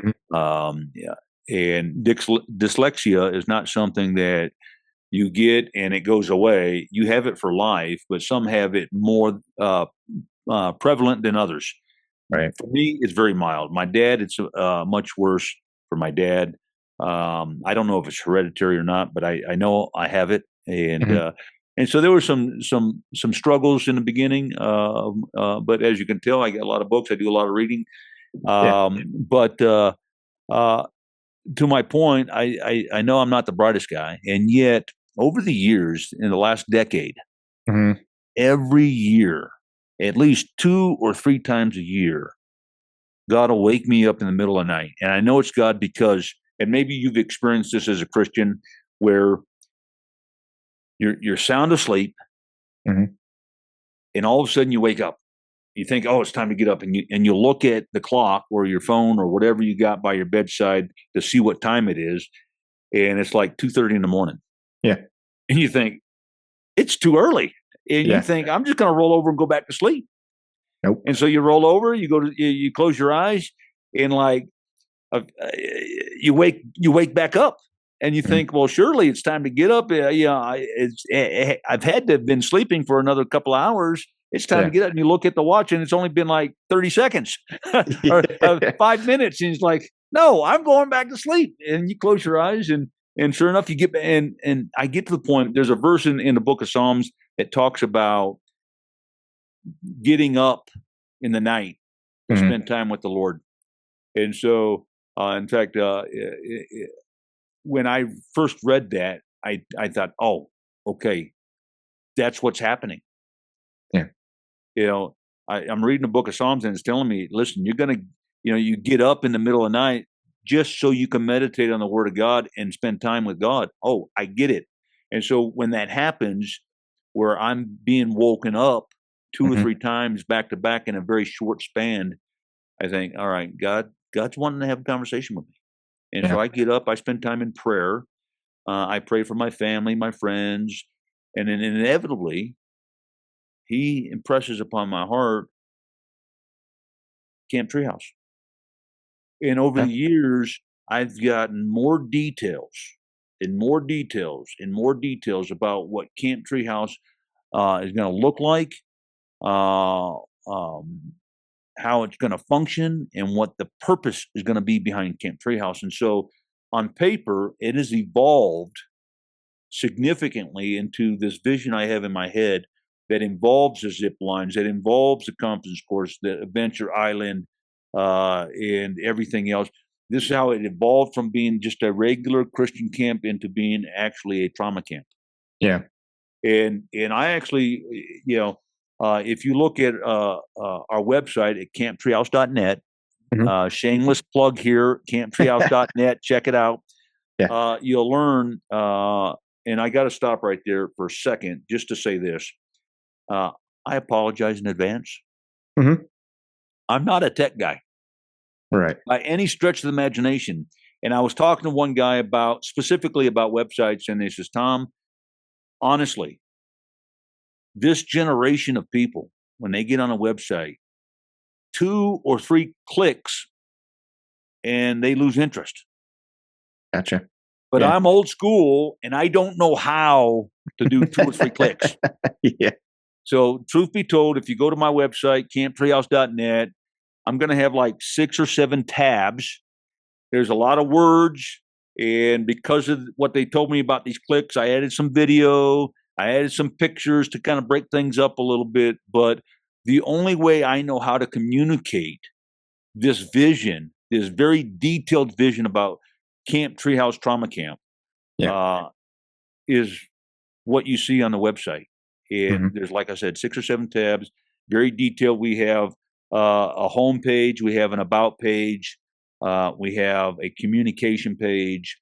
Mhm. Yeah, and dyslexia is not something that you get and it goes away. You have it for life, but some have it more prevalent than others. Right. For me, it's very mild. My dad, it's much worse for my dad. I don't know if it's hereditary or not, but I know I have it, Mhm. and so there were some struggles in the beginning. But as you can tell, I get a lot of books. I do a lot of reading. Yeah. But uh, to my point, I know I'm not the brightest guy, and yet over the years, in the last decade, Mhm. every year, at least 2 or 3 times a year, God will wake me up in the middle of the night. And I know it's God because, and maybe you've experienced this as a Christian, where you're sound asleep, Mhm. and all of a sudden you wake up. You think, oh, it's time to get up, and you look at the clock or your phone or whatever you got by your bedside to see what time it is, and it's like 2:30 in the morning. Yeah. And you think, it's too early. And you Yeah. think, I'm just going to roll over and go back to sleep. Nope. And so you roll over, you close your eyes, and like you wake back up, and you Mhm. think, well, surely it's time to get up. I've had to have been sleeping for another couple of hours. It's time to Yeah. get up, and you look at the watch, and it's only been like 30 seconds or 5 minutes, and it's like, no, I'm going back to sleep. And you close your eyes, and sure enough, you get and I get to the point. There's a verse in the book of Psalms that talks about getting up in the night to Mhm. spend time with the Lord. And so, in fact, when I first read that, I thought, oh, okay, that's what's happening. Yeah. I'm reading the book of Psalms, and it's telling me, listen, you're going to, you get up in the middle of the night just so you can meditate on the word of God and spend time with God. Oh, I get it. And so when that happens, where I'm being woken up 2 or 3 Mhm. times back to back in a very short span, I think, all right, God's wanting to have a conversation with me. And so Yeah. I get up, I spend time in prayer. I pray for my family, my friends, and then inevitably, He impresses upon my heart Camp Treehouse. And over Yeah. the years, I've gotten more details and more details and more details about what Camp Treehouse is going to look like, uh, um, how it's going to function, and what the purpose is going to be behind Camp Treehouse. And so, on paper, it has evolved significantly into this vision I have in my head that involves the zip lines, that involves the conference course, the adventure island, and everything else. This is how it evolved from being just a regular Christian camp into being actually a trauma camp. Yeah. And I actually, if you look at our website at camptreehouse.net, Mhm. shameless plug here, camptreehouse.net, check it out. Yeah. You'll learn, and I got to stop right there for a second just to say this. Uh, I apologize in advance. Mhm. I'm not a tech guy Right. by any stretch of the imagination. And I was talking to one guy specifically about websites, and he says, Tom, honestly, this generation of people, when they get on a website, 2 or 3 clicks and they lose interest. Gotcha. But Yeah. I'm old school and I don't know how to do 2 or 3 clicks. Yeah. So truth be told, if you go to my website, camptreehouse.net, I'm going to have like 6 or 7 tabs. There's a lot of words. And because of what they told me about these clicks, I added some video, I added some pictures to kind of break things up a little bit. But the only way I know how to communicate this vision, this very detailed vision about Camp Treehouse Trauma Camp, Yeah. is what you see on the website. And Mm-hmm. there's, like I said, 6 or 7 tabs, very detailed. We have a home page, we have an about page, we have a communication page.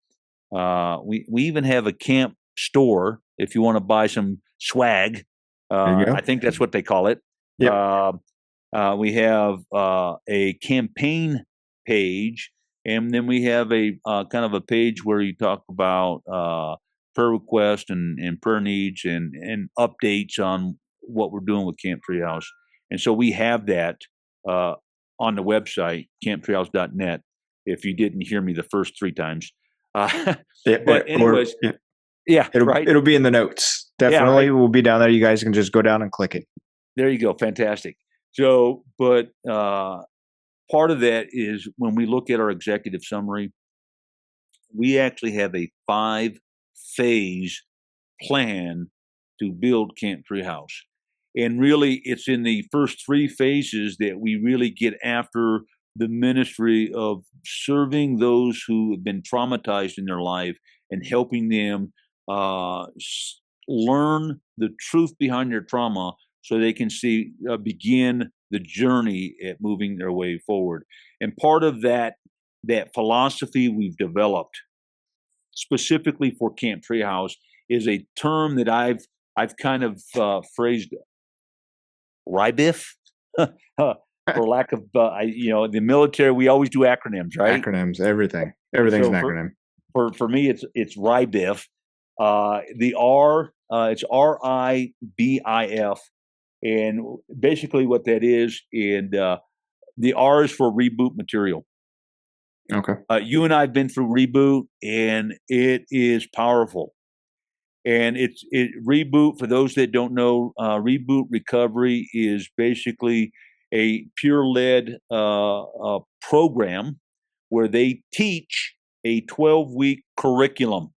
We even have a camp store if you want to buy some swag. There you go. I think that's what they call it. Yep. We have a campaign page, and then we have a kind of a page where you talk about prayer requests and prayer needs and updates on what we're doing with Camp Treehouse. And so we have that on the website, camptreehouse.net, if you didn't hear me the first 3 times. But anyways, yeah, right. It'll be in the notes. Definitely, right. We'll be down there. You guys can just go down and click it. There you go. Fantastic. So, but part of that is when we look at our executive summary, we actually have a 5-phase plan to build Camp Treehouse. And really, it's in the first 3 phases that we really get after the ministry of serving those who have been traumatized in their life and helping them learn the truth behind their trauma so they can begin the journey at moving their way forward. And part of that philosophy we've developed specifically for Camp Treehouse is a term that I've kind of phrased RIBIF, for lack of the military. We always do acronyms, right? Acronyms, everything's So an acronym. For me, it's RIBIF. The R, it's RIBIF, and basically what that is, and the R is for reboot material. Okay. You and I have been through Reboot, and it is powerful. And Reboot, for those that don't know, Reboot Recovery is basically a peer-led program where they teach a 12-week curriculum.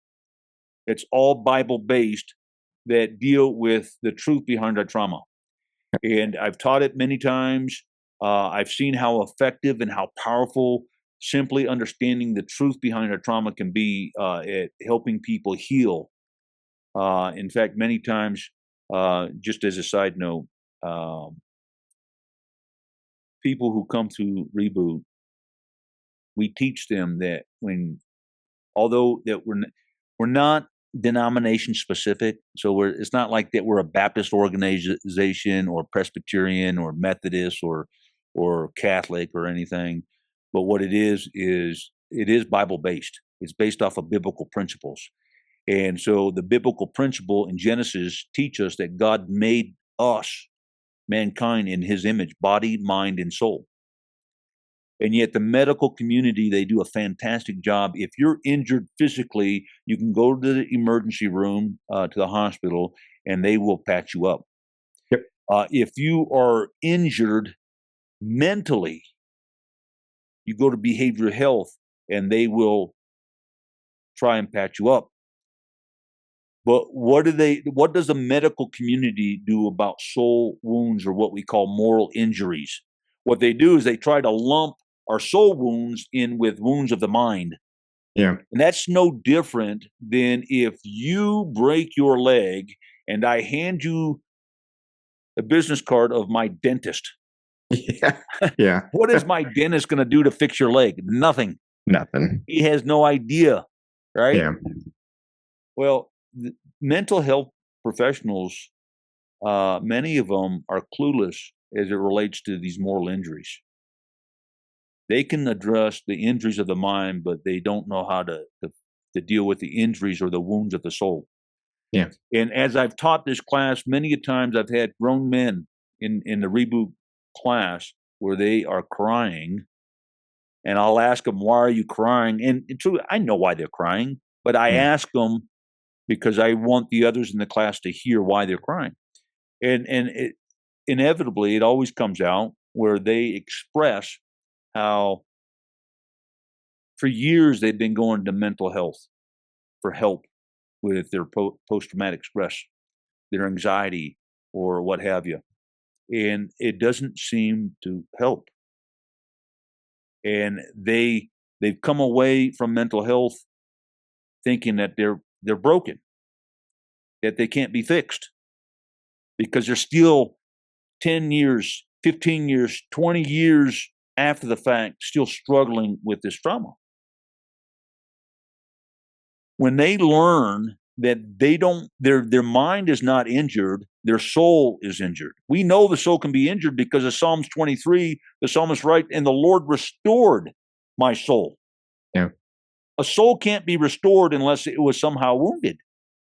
It's all Bible-based that deal with the truth behind our trauma. And I've taught it many times. I've seen how effective and how powerful simply understanding the truth behind our trauma can be at helping people heal. In fact, many times, just as a side note, people who come to Reboot, we teach them that although that we're not denomination specific, so it's not like that we're a Baptist organization or Presbyterian or Methodist or Catholic or anything, but what it is it is Bible based. It's based off of biblical principles. And so the biblical principle in Genesis teach us that God made us, mankind, in his image, body, mind, and soul. And yet the medical community, they do a fantastic job. If you're injured physically, you can go to the emergency room, to the hospital, and they will patch you up. Yep. If you are injured mentally, you go to behavioral health, and they will try and patch you up. But what does the medical community do about soul wounds, or what we call moral injuries? What they do is they try to lump our soul wounds in with wounds of the mind. Yeah. And that's no different than if you break your leg and I hand you a business card of my dentist. Yeah. Yeah. What is my dentist going to do to fix your leg? Nothing. Nothing. He has no idea, right? Yeah. Well, mental health professionals, many of them are clueless as it relates to these moral injuries. They can address the injuries of the mind, but they don't know how to deal with the injuries or the wounds of the soul. Yeah. And as I've taught this class, many a times I've had grown men in the Reboot class where they are crying, and I'll ask them, "Why are you crying?" And truly, I know why they're crying. But I Mm. ask them because I want the others in the class to hear why they're crying. And it, inevitably, it always comes out where they express how for years they've been going to mental health for help with their post-traumatic stress, their anxiety, or what have you. And it doesn't seem to help. And they've come away from mental health thinking that they're broken, that they can't be fixed because they're still 10 years, 15 years, 20 years after the fact, still struggling with this trauma. When they learn that they don't, their mind is not injured, their soul is injured. We know the soul can be injured because of Psalms 23, the psalmist writes, and the Lord restored my soul. Yeah. A soul can't be restored unless it was somehow wounded.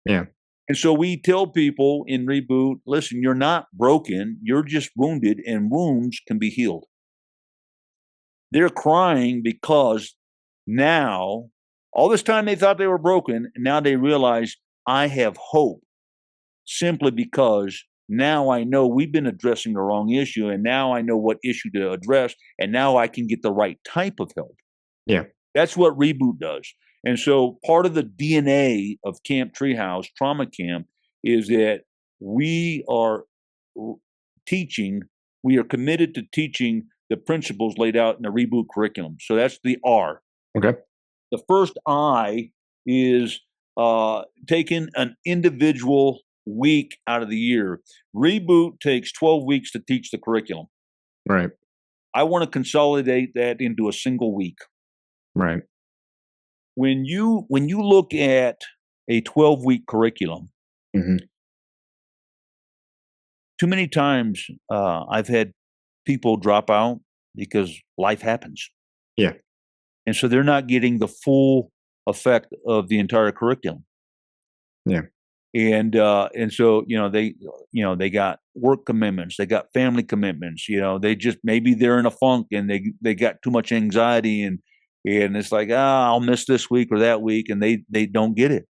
Yeah. And so we tell people in Reboot, listen, you're not broken, you're just wounded, and wounds can be healed. They're crying because now, all this time they thought they were broken, and now they realize I have hope simply because now I know we've been addressing the wrong issue, and now I know what issue to address, and now I can get the right type of help. Yeah. That's what Reboot does. And so part of the DNA of Camp Treehouse Trauma Camp is that we are teaching, we are committed to teaching the principles laid out in the Reboot curriculum. So that's the R. Okay. The first I is taking an individual week out of the year. Reboot takes 12 weeks to teach the curriculum. Right. I want to consolidate that into a single week. Right. When you look at a 12-week curriculum, Mm-hmm. too many times I've had people drop out because life happens. Yeah. And so they're not getting the full effect of the entire curriculum. Yeah. And so they got work commitments, they got family commitments, they just maybe they're in a funk and they got too much anxiety and it's like, I'll miss this week or that week, and they don't get it.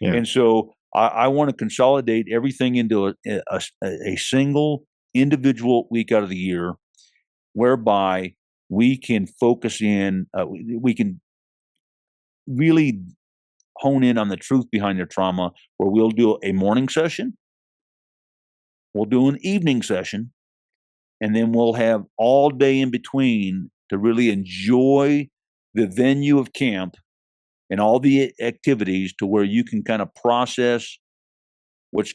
Yeah. And so I want to consolidate everything into a single individual week out of the year, whereby we can focus in, we can really hone in on the truth behind their trauma, where we'll do a morning session, we'll do an evening session, and then we'll have all day in between to really enjoy the venue of camp and all the activities to where you can kind of process what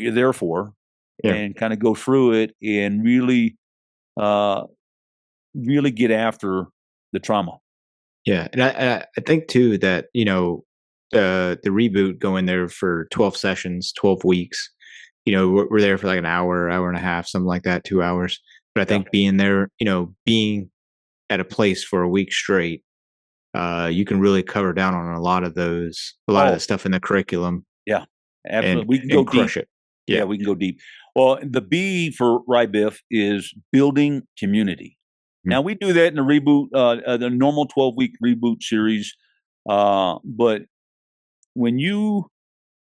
you're there for, Yeah. and kind of go through it and really really get after the trauma. Yeah. And I think too that, the Reboot going there for 12 sessions, 12 weeks, we're there for like an hour, hour and a half, something like that, 2 hours. But I think being there, being at a place for a week straight, you can really cover down on a lot of the stuff in the curriculum. Yeah, absolutely. And We can go crush deep. it. Yeah, we can go deep. Well, the B for RIBIF is building community. Now we do that in the Reboot, the normal 12-week Reboot series. But when you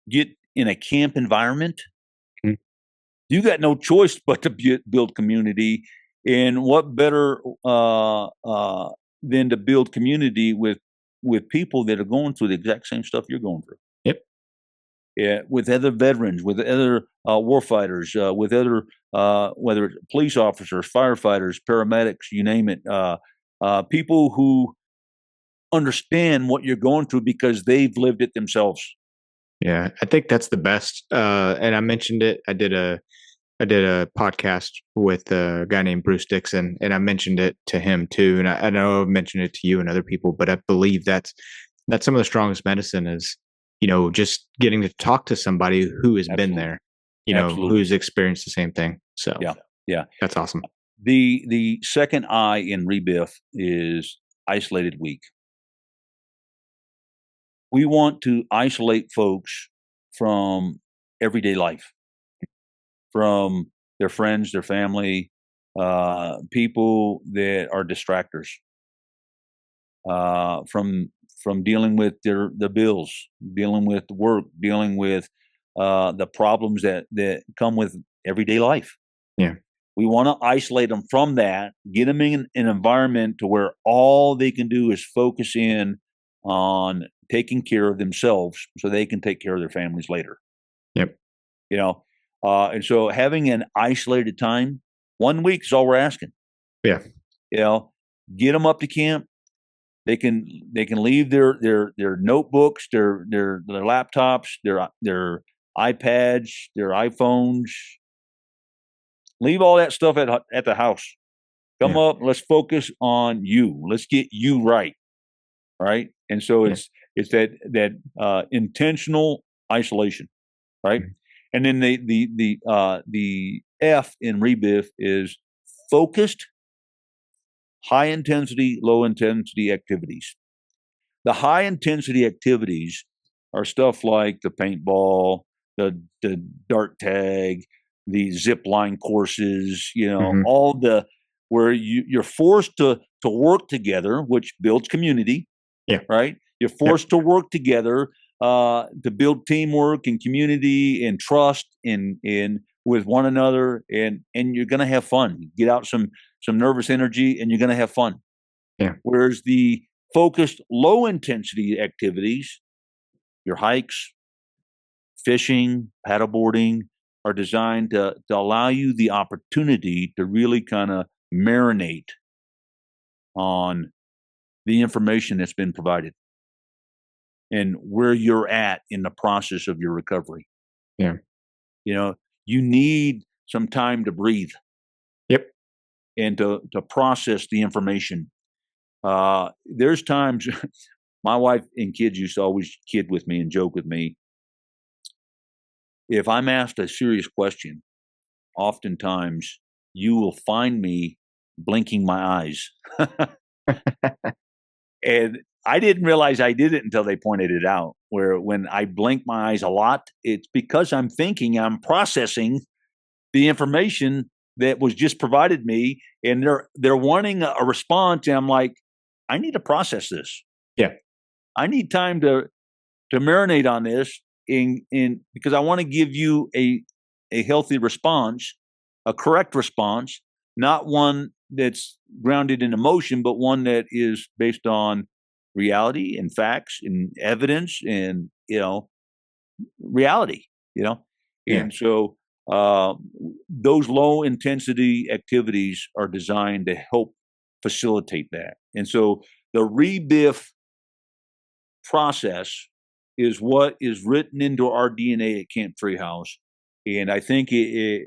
get in a camp environment, Mhm. you got no choice but to build community. And what better than to build community with people that are going through the exact same stuff you're going through? Yep. Yeah, with other veterans, with other warfighters, with other whether it's police officers, firefighters, paramedics, you name it, people who understand what you're going through because they've lived it themselves. Yeah. I think that's the best. And I mentioned it. I did a podcast with a guy named Bruce Dixon, and I mentioned it to him too. And I know I've mentioned it to you and other people, but I believe that's some of the strongest medicine is, just getting to talk to somebody who has been there, Absolutely. who's experienced the same thing. So Yeah. that's awesome. The second I in REBIF is isolated week. We want to isolate folks from everyday life, from their friends, their family, people that are distractors, from from dealing with the bills, dealing with work, dealing with the problems that come with everyday life. Yeah. We want to isolate them from that, get them in an environment to where all they can do is focus in on taking care of themselves so they can take care of their families later. Yep. You know, and so having an isolated time, 1 week is all we're asking. Yeah. You know, get them up to camp. They can leave their notebooks, their laptops, their iPads, their iPhones. Leave all that stuff at the house. Come Yeah. up. Let's focus on you. Let's get you right. Right. And so Yeah. it's that intentional isolation. Right. Mhm. And then the F in Rebiff is focused, high intensity, low intensity activities. The high intensity activities are stuff like the paintball, the dart tag, the zip line courses, Mhm. all the where you're forced to work together, which builds community, Yeah. right? You're Yep. forced to work together to build teamwork and community and trust in with one another, and you're gonna have fun. Get out some nervous energy, and you're gonna have fun. Yeah. Whereas the focused low intensity activities, your hikes, fishing, paddleboarding, are designed to allow you the opportunity to really kind of marinate on the information that's been provided and where you're at in the process of your recovery. Yeah. You need some time to breathe Yep. and to process the information. There's times my wife and kids used to always kid with me and joke with me. If I'm asked a serious question, oftentimes you will find me blinking my eyes. And I didn't realize I did it until they pointed it out, where when I blink my eyes a lot, it's because I'm thinking, I'm processing the information that was just provided me, and they're wanting a response, and I'm like, I need to process this. Yeah. I need time to marinate on this in because I want to give you a healthy response, a correct response, not one that's grounded in emotion, but one that is based on reality and facts and evidence and reality. Yeah. And so uh, those low intensity activities are designed to help facilitate that. And so the rebiff process is what is written into our DNA at Camp Treehouse, and I think it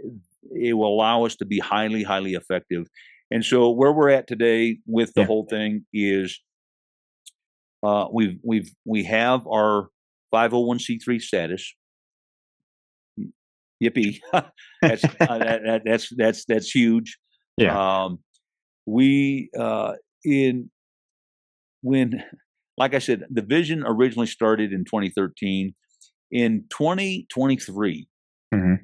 will allow us to be highly, highly effective. And so where we're at today with the Yeah. whole thing is we have our 501c3 status. Yippee! That's huge. Yeah. We in when like I said, the vision originally started in 2013. In 2023, Mhm.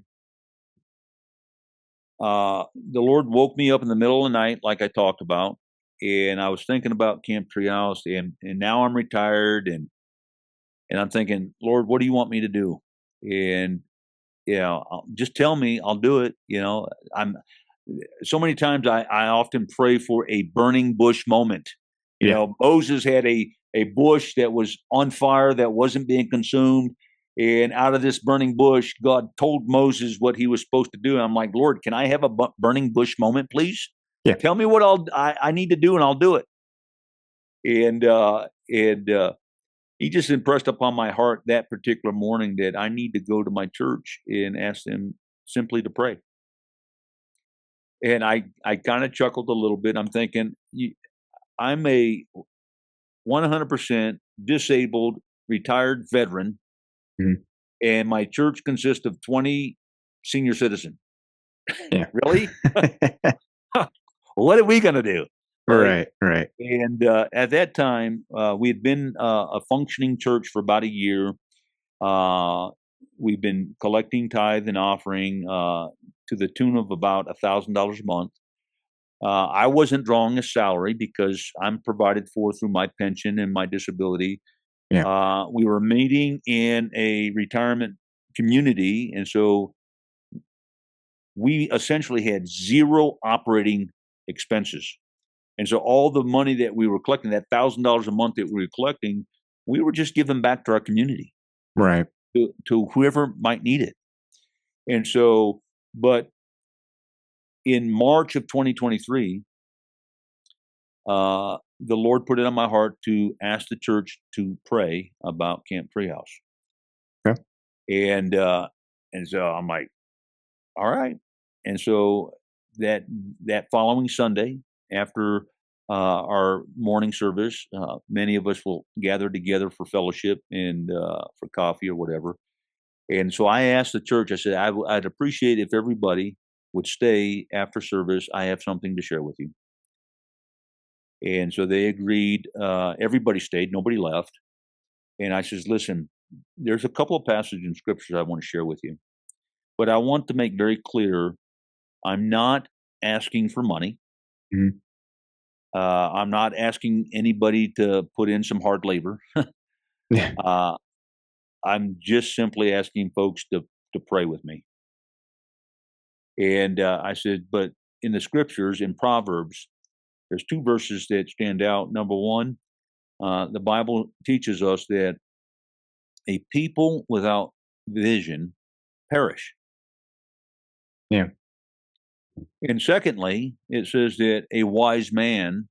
the Lord woke me up in the middle of the night, like I talked about, and I was thinking about Camp Treehouse, and now I'm retired, and I'm thinking, Lord, what do you want me to do? And just tell me, I'll do it. I'm so many times I often pray for a burning bush moment. Yeah. Moses had a bush that was on fire that wasn't being consumed. And out of this burning bush, God told Moses what he was supposed to do. And I'm like, Lord, can I have a burning bush moment, please? Yeah. Tell me what I need to do, and I'll do it. And he just impressed upon my heart that particular morning that I need to go to my church and ask them simply to pray. And I kind of chuckled a little bit. I'm thinking, I'm a 100% disabled, retired veteran, Mhm. and my church consists of 20 senior citizens. Yeah. Really? What are we going to do? Right. Right. And at that time, we had been a functioning church for about a year. We've been collecting tithe and offering to the tune of about $1,000 a month. I wasn't drawing a salary because I'm provided for through my pension and my disability. Yeah. We were meeting in a retirement community, and so we essentially had zero operating expenses. And so all the money that we were collecting, that $1,000 a month that we were collecting, we were just giving back to our community, Right. to whoever might need it. And so, but in March of 2023, the Lord put it on my heart to ask the church to pray about Camp Treehouse. Okay. And so I'm like, all right. And so that following Sunday, after our morning service, many of us will gather together for fellowship and for coffee or whatever. And so I asked the church, I said, I'd appreciate if everybody would stay after service. I have something to share with you. And so they agreed. Everybody stayed, nobody left. And I says, listen, there's a couple of passages in scriptures I want to share with you. But I want to make very clear, I'm not asking for money. Mhm. I'm not asking anybody to put in some hard labor. Yeah. I'm just simply asking folks to pray with me. And I said, but in the scriptures, in Proverbs, there's two verses that stand out. Number one, the Bible teaches us that a people without vision perish. Yeah. And secondly, it says that a wise man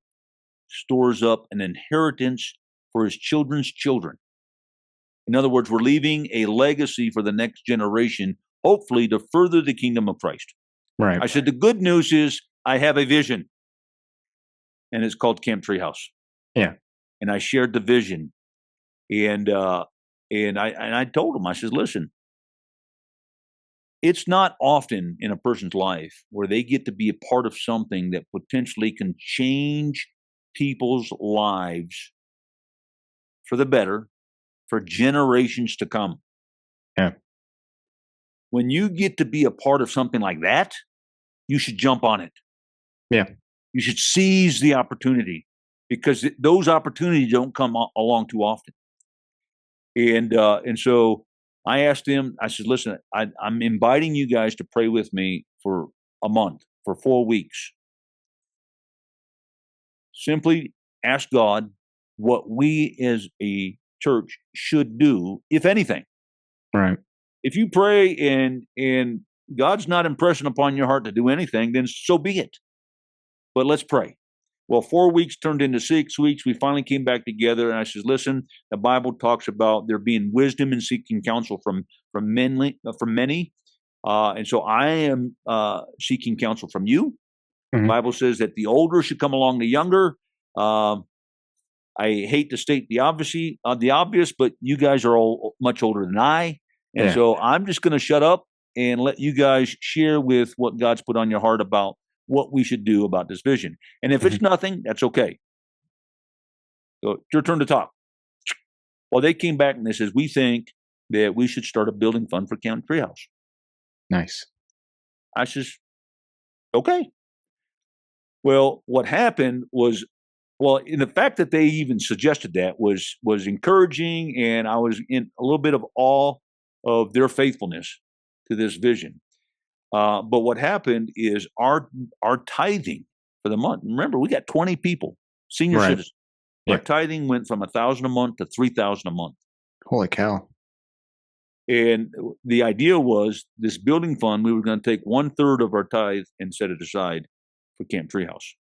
stores up an inheritance for his children's children. In other words, we're leaving a legacy for the next generation, hopefully to further the kingdom of Christ. Right. I said, the good news is I have a vision, and it's called Camp Treehouse. Yeah. And I shared the vision, and I told him, I said, listen, it's not often in a person's life where they get to be a part of something that potentially can change people's lives for the better for generations to come. Yeah. When you get to be a part of something like that, you should jump on it. Yeah. You should seize the opportunity because those opportunities don't come along too often. And so I asked him, I said, listen, I'm inviting you guys to pray with me for a month, for 4 weeks. Simply ask God what we as a church should do, if anything. Right. If you pray and God's not impressing upon your heart to do anything, then so be it. But let's pray. Well, 4 weeks turned into 6 weeks. We finally came back together, and I says, listen, the Bible talks about there being wisdom in seeking counsel from many. And so I am seeking counsel from you. Mhm. The Bible says that the older should come along the younger. I hate to state the obvious, but you guys are all much older than I. And Yeah. so I'm just going to shut up and let you guys share with what God's put on your heart about what we should do about this vision. And if it's nothing, that's okay. So it's your turn to talk. Well, they came back and they says, we think that we should start a building fund for Camp Treehouse. Nice. I says, okay. Well, what happened was, in the fact that they even suggested that was encouraging, and I was in a little bit of awe of their faithfulness to this vision. But what happened is our tithing for the month. Remember, we got 20 people, senior Right. citizens. Yeah. Our tithing went from $1,000 a month to $3,000 a month. Holy cow. And the idea was this building fund, we were going to take 1/3 of our tithe and set it aside for Camp Treehouse.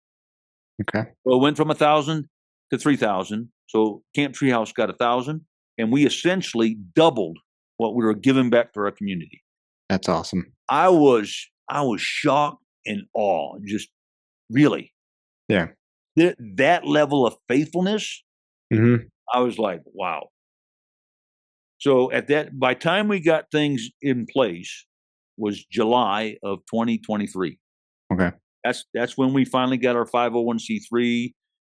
Okay. Well, it went from 1,000 to 3,000. So Camp Treehouse got 1,000, and we essentially doubled what we were giving back to our community. That's awesome. I was shocked and awe, just really. Yeah. That level of faithfulness, Mhm. I was like, wow. So by time we got things in place was July of 2023. Okay. That's when we finally got our 501c3,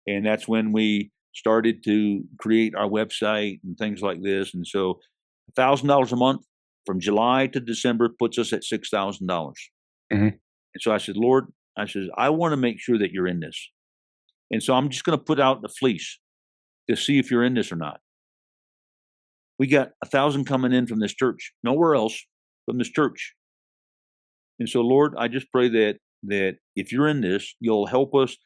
and that's when we started to create our website and things like this. And so $1,000 a month from July to December puts us at $6,000. Mhm. And so I said, Lord, I says, I want to make sure that you're in this. And so I'm just going to put out the fleece to see if you're in this or not. We got 1,000 coming in from this church, nowhere else, from this church. And so, Lord, I just pray that if you're in this, you'll help us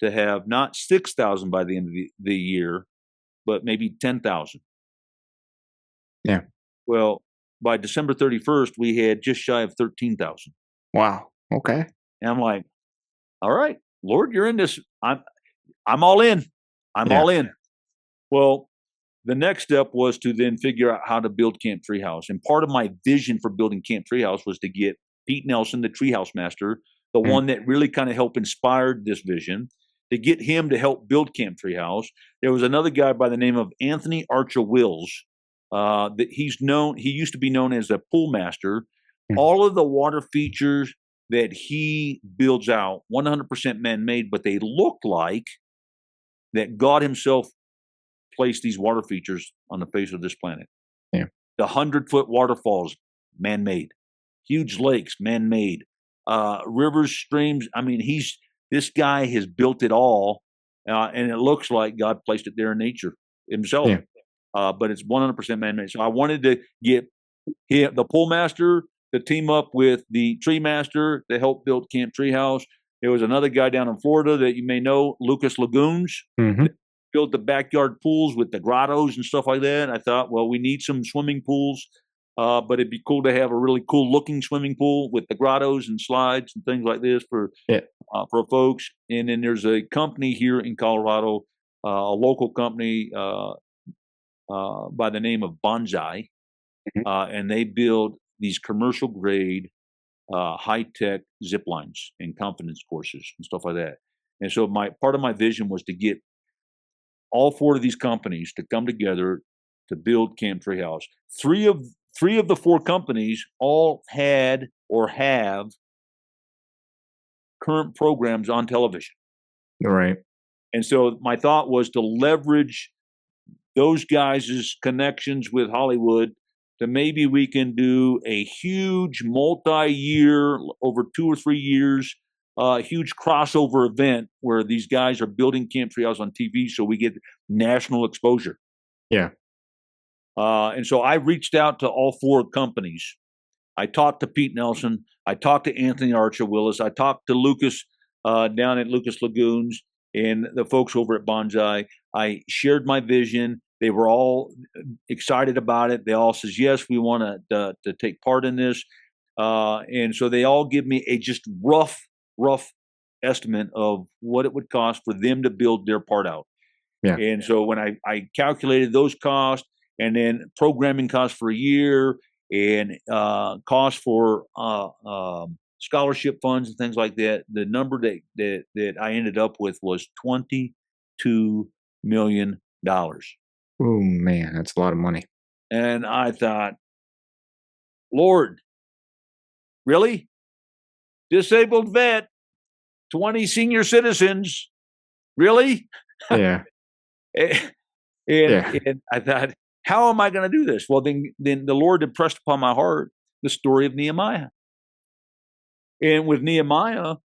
to have not 6,000 by the end of the year, but maybe 10,000. Yeah. Well, by December 31st, we had just shy of 13,000. Wow. Okay. And I'm like, all right, Lord, you're in this. I'm all in. I'm Yeah. all in. Well, the next step was to then figure out how to build Camp Treehouse. And part of my vision for building Camp Treehouse was to get Pete Nelson, the Treehouse Master, the one that really kind of helped inspired this vision, to get him to help build Camp Treehouse. There was another guy by the name of Anthony Archer Wills. That he used to be known as a pool master. All of the water features that he builds out, 100% man-made, but they look like that God himself placed these water features on the face of this planet. Yeah. The 100-foot waterfalls, man-made. Huge lakes, man-made. Rivers, streams. I mean, this guy has built it all, and it looks like God placed it there in nature himself. Yeah. But it's 100% man-made. So I wanted to get the pool master to team up with the tree master to help build Camp Treehouse. There was another guy down in Florida that you may know, Lucas Lagoons, built the backyard pools with the grottos and stuff like that. I thought, well, we need some swimming pools, but it'd be cool to have a really cool looking swimming pool with the grottos and slides and things like this for folks. And then there's a company here in Colorado, a local company by the name of Bonsai, and they build these commercial grade, high tech zip lines and confidence courses and stuff like that. And so part of my vision was to get all four of these companies to come together to build Camp Treehouse. Three of the four companies all had or have current programs on television. Right. And so my thought was to leverage those guys' connections with Hollywood to maybe we can do a huge multi-year, over 2 or 3 years, huge crossover event where these guys are building Camp Treehouse on TV so we get national exposure. Yeah. And so I reached out to all four companies. I talked to Pete Nelson. I talked to Anthony Archer Willis. I talked to Lucas down at Lucas Lagoons and the folks over at Bonsai. I shared my vision. They were all excited about it. They all says, yes, we want to take part in this. And so they all give me a just rough estimate of what it would cost for them to build their part out. Yeah. And so when I calculated those costs and then programming costs for a year and costs for scholarship funds and things like that, the number that I ended up with was $22 million. Oh man, that's a lot of money. And I thought, Lord, really? Disabled vet, 20 senior citizens, really? Yeah. And I thought, how am I going to do this? Well, then the Lord impressed upon my heart the story of Nehemiah. And with Nehemiah,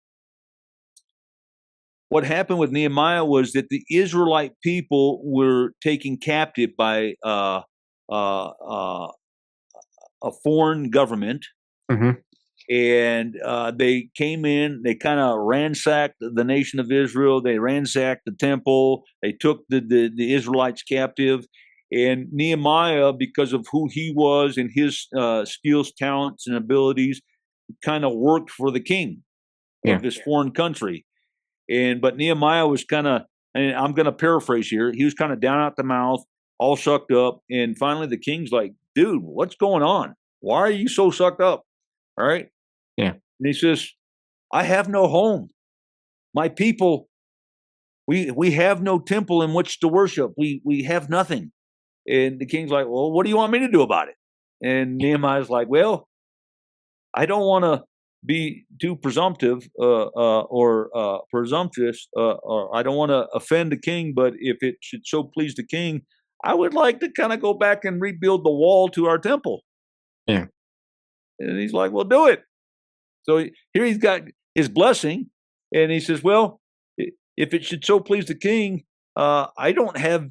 what happened with Nehemiah was that the Israelite people were taken captive by a foreign government. And they came in, they kind of ransacked the nation of Israel. They ransacked the temple. They took the Israelites captive. And Nehemiah, because of who he was and his skills, talents, and abilities, kind of worked for the king of this foreign country. But Nehemiah was kind of, and I'm going to paraphrase here, he was kind of down out the mouth, all sucked up. And finally the king's like, dude, what's going on? Why are you so sucked up? All right. Yeah. And he says, I have no home. My people, we have no temple in which to worship. We have nothing. And the king's like, well, what do you want me to do about it? And Nehemiah's like, well, I don't want to be too presumptive or presumptuous, or I don't want to offend the king, but if it should so please the king, I would like to kind of go back and rebuild the wall to our temple. Yeah. And he's like, well, do it. So here he's got his blessing. And he says, well, if it should so please the king, I don't have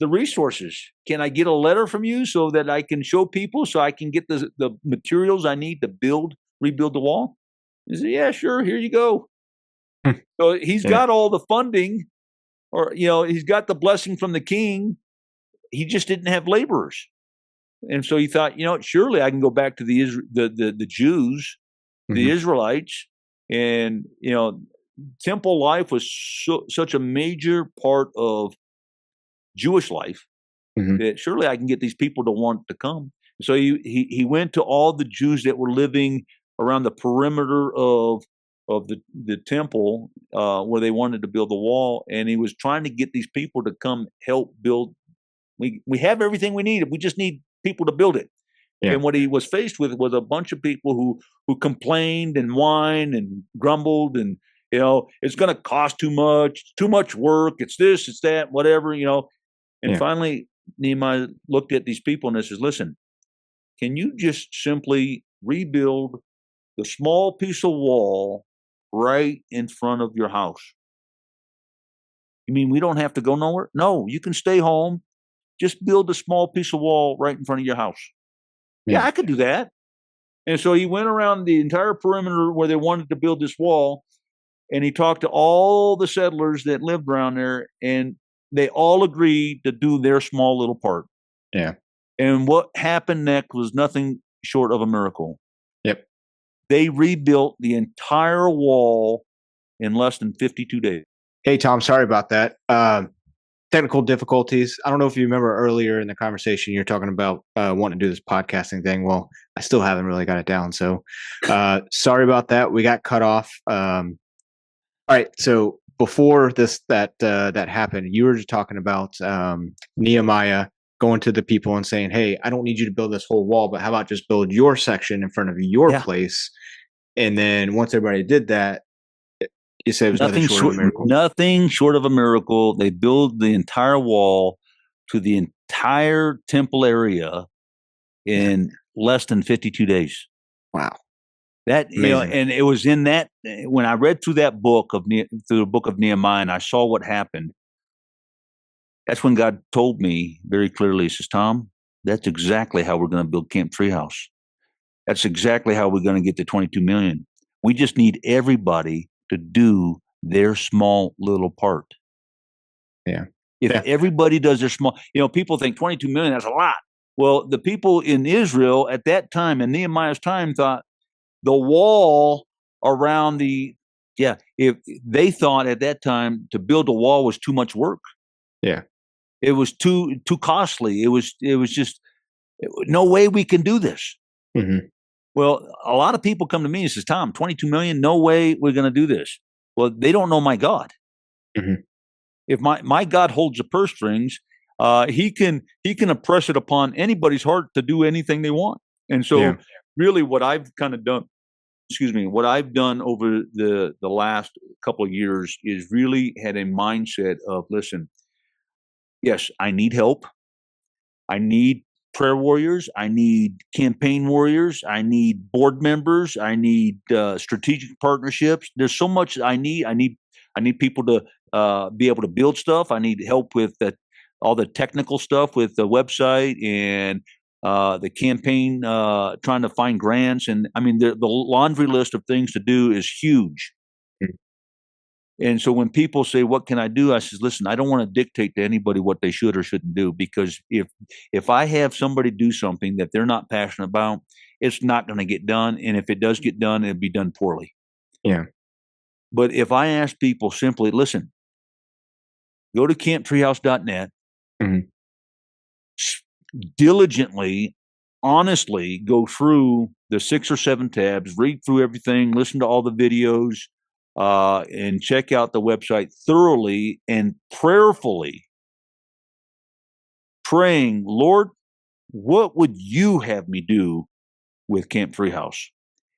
the resources. Can I get a letter from you so that I can show people, so I can get the materials I need to rebuild the wall? He said, yeah, sure. Here you go. So he's Yeah. got all the funding, or, he's got the blessing from the king. He just didn't have laborers. And so he thought, surely I can go back to the Jews, the Israelites, and, temple life was such a major part of Jewish life that surely I can get these people to want to come. So he went to all the Jews that were living around the perimeter of the temple, where they wanted to build the wall, and he was trying to get these people to come help build. We have everything we need. We just need people to build it. Yeah. And what he was faced with was a bunch of people who complained and whined and grumbled, and it's going to cost too much work. It's this, it's that, whatever. And finally, Nehemiah looked at these people and says, "Listen, can you just simply rebuild the small piece of wall right in front of your house? You mean we don't have to go nowhere? No, you can stay home. Just build a small piece of wall right in front of your house." Yeah, I could do that. And so he went around the entire perimeter where they wanted to build this wall, and he talked to all the settlers that lived around there, and they all agreed to do their small little part. Yeah. And what happened next was nothing short of a miracle. Yep. They rebuilt the entire wall in less than 52 days. Hey, Tom, sorry about that. Technical difficulties. I don't know if you remember earlier in the conversation, you're talking about wanting to do this podcasting thing. Well, I still haven't really got it down. So sorry about that. We got cut off. All right. So before that happened, you were just talking about Nehemiah going to the people and saying, "Hey, I don't need you to build this whole wall, but how about just build your section in front of your place?" And then once everybody did that, you said it was nothing short of a miracle. Nothing short of a miracle. They built the entire wall to the entire temple area in less than 52 days. Wow. That, and it was in that, when I read through the book of Nehemiah, and I saw what happened, that's when God told me very clearly, he says, "Tom, that's exactly how we're going to build Camp Treehouse. That's exactly how we're going to get to 22 million. We just need everybody to do their small little part." Yeah. If everybody does their small, people think 22 million, that's a lot. Well, the people in Israel at that time, in Nehemiah's time, thought the wall around if they thought at that time to build a wall was too much work. Yeah. It was too costly. It was just no way we can do this. Well, a lot of people come to me and says, "Tom, 22 million, no way we're going to do this." Well, they don't know my God. If my God holds the purse strings, he can impress it upon anybody's heart to do anything they want. And so really what I've kind of done, what I've done over the last couple of years is really had a mindset of, listen, yes, I need help. I need prayer warriors. I need campaign warriors. I need board members. I need strategic partnerships. There's so much I need. I need people to be able to build stuff. I need help with all the technical stuff with the website and the campaign, trying to find grants. And I mean, the laundry list of things to do is huge. And so when people say, "What can I do?" I says, "Listen, I don't want to dictate to anybody what they should or shouldn't do, because if I have somebody do something that they're not passionate about, it's not going to get done. And if it does get done, it'll be done poorly." Yeah. But if I ask people simply, "Listen, go to camptreehouse.net, diligently, honestly go through the 6 or 7 tabs, read through everything, listen to all the videos, and check out the website thoroughly and prayerfully, praying, Lord, what would you have me do with Camp Treehouse?"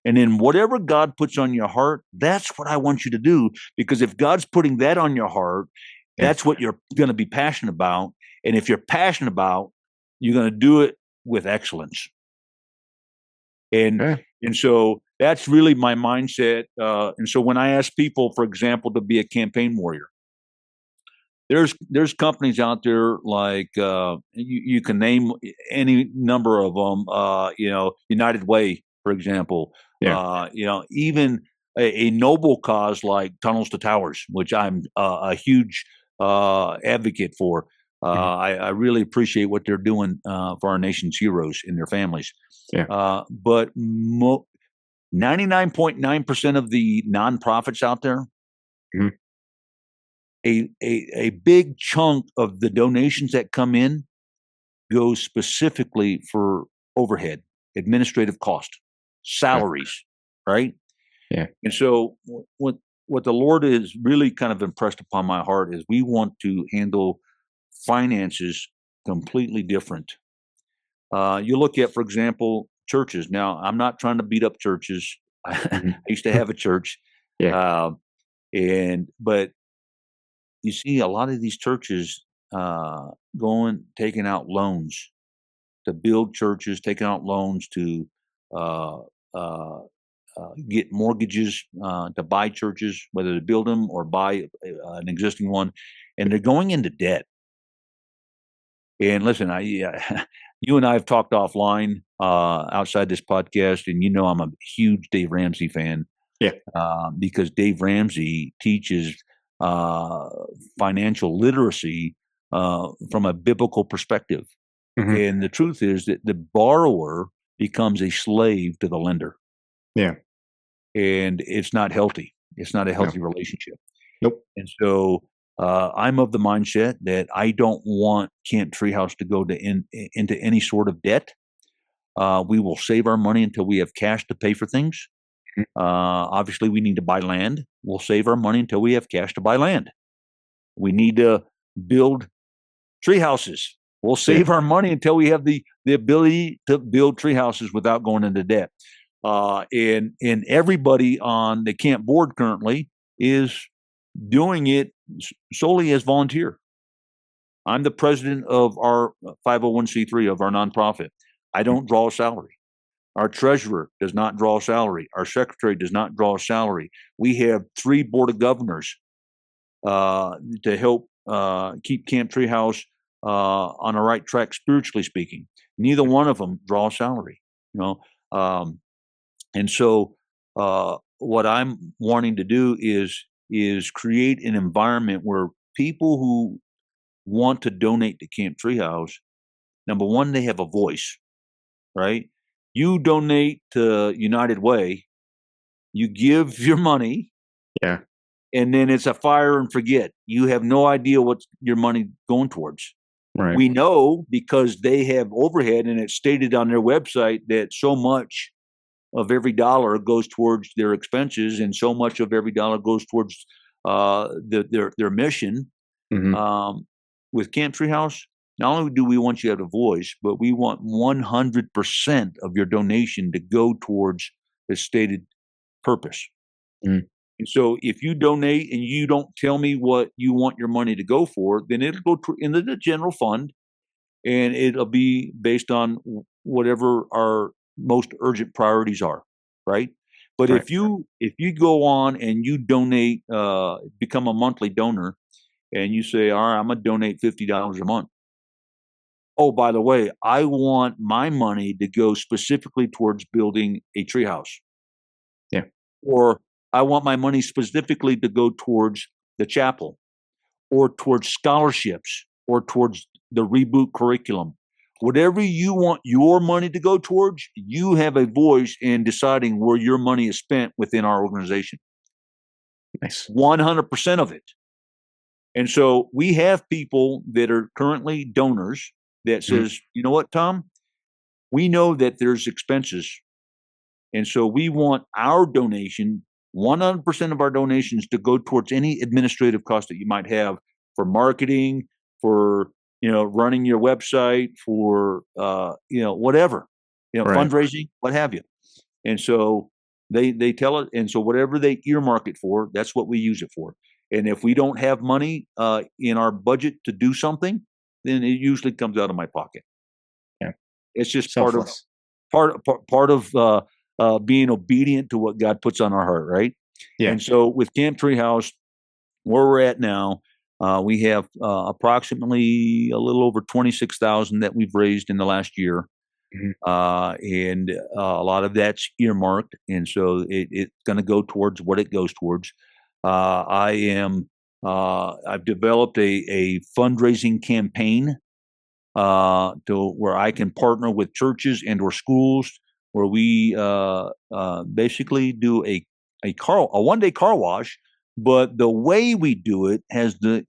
And then whatever God puts on your heart, that's what I want you to do. Because if God's putting that on your heart, that's what you're going to be passionate about. And if you're passionate about, you're going to do it with excellence. And so that's really my mindset. And so when I ask people, for example, to be a campaign warrior, there's companies out there like you can name any number of them. United Way, for example. Yeah. Even a noble cause like Tunnels to Towers, which I'm a huge advocate for. Mhm. I really appreciate what they're doing for our nation's heroes and their families. Yeah. But 99.9% of the nonprofits out there, Mhm. a big chunk of the donations that come in goes specifically for overhead, administrative cost, Okay. salaries, right? Yeah. And so what the Lord is really kind of impressed upon my heart is we want to handle finances completely different. You look at, for example, churches. Now, I'm not trying to beat up churches. I Mhm. used to have a church, Yeah. uh, but you see a lot of these churches taking out loans to build churches, taking out loans to uh, uh, get mortgages to buy churches, whether to build them or buy an existing one, and they're going into debt. And listen, you and I have talked offline outside this podcast, and I'm a huge Dave Ramsey fan. Yeah. Because Dave Ramsey teaches uh, financial literacy from a biblical perspective. Mhm. And the truth is that the borrower becomes a slave to the lender, Yeah. and it's not healthy. It's not a No. healthy relationship. Nope. And so I'm of the mindset that I don't want Camp Treehouse to go into any sort of debt. We will save our money until we have cash to pay for things. Mhm. Obviously, we need to buy land. We'll save our money until we have cash to buy land. We need to build tree houses. We'll Yeah. save our money until we have the ability to build tree houses without going into debt. And everybody on the camp board currently is doing it solely as volunteer. I'm the president of our 501c3 of our nonprofit. I don't draw a salary. Our treasurer does not draw a salary. Our secretary does not draw a salary. We have 3 board of governors to help keep Camp Treehouse on the right track, spiritually speaking. Neither one of them draw a salary, you know. And so, what I'm wanting to do is create an environment where people who want to donate to Camp Treehouse, number one, they have a voice, right? You donate to United Way, you give your money, Yeah. and then it's a fire and forget. You have no idea what your money going towards. Right. We know because they have overhead, and it's stated on their website that so much of every dollar goes towards their expenses, and so much of every dollar goes towards their mission. Mhm. Um, with Camp Treehouse, not only do we want you to have a voice, but we want 100% of your donation to go towards the stated purpose. Mhm. And so if you donate and you don't tell me what you want your money to go for, then it'll go into the general fund, and it'll be based on whatever our most urgent priorities are, right? But Right. if you go on and you donate, become a monthly donor, and you say, all right, I'm gonna donate $50 a month. Oh, by the way, I want my money to go specifically towards building a treehouse, Yeah. or I want my money specifically to go towards the chapel, or towards scholarships, or towards the reboot curriculum. Whatever you want your money to go towards, you have a voice in deciding where your money is spent within our organization. Nice. 100% of it. And so we have people that are currently donors that Mhm. says, you know what, Tom, we know that there's expenses. And so we want our donation, 100% of our donations, to go towards any administrative cost that you might have for marketing, for running your website, for whatever, Right. fundraising, what have you. And so they tell it, and so whatever they earmark it for, that's what we use it for. And if we don't have money in our budget to do something, then it usually comes out of my pocket. Yeah. It's just Selfless. part of being obedient to what God puts on our heart, right? Yeah. And so with Camp Treehouse, where we're at now, we have approximately a little over 26,000 that we've raised in the last year. Mhm. And a lot of that's earmarked. And so it's going to go towards what it goes towards. I've developed a fundraising campaign to where I can partner with churches and or schools where we basically do a one-day car wash, but the way we do it has the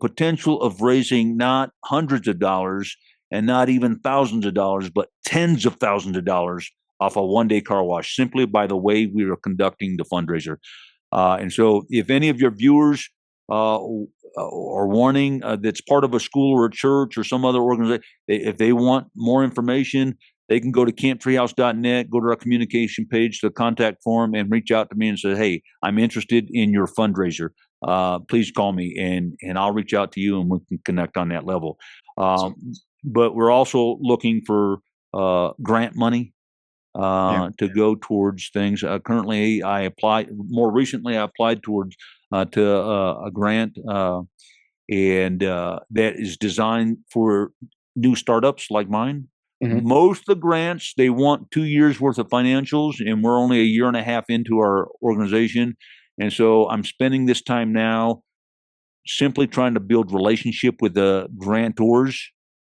potential of raising not hundreds of dollars and not even thousands of dollars, but tens of thousands of dollars off a one-day car wash simply by the way we are conducting the fundraiser. And so if any of your viewers are wanting that's part of a school or a church or some other organization, if they want more information, they can go to camptreehouse.net, go to our communication page, the contact form, and reach out to me and say, hey, I'm interested in your fundraiser. Please call me and I'll reach out to you and we can connect on that level. But we're also looking for grant money to go towards things. Currently, more recently, I applied towards to a grant, and that is designed for new startups like mine. Mhm. Most of the grants, they want 2 years worth of financials, and we're only a year and a half into our organization. And so I'm spending this time now simply trying to build relationship with the grantors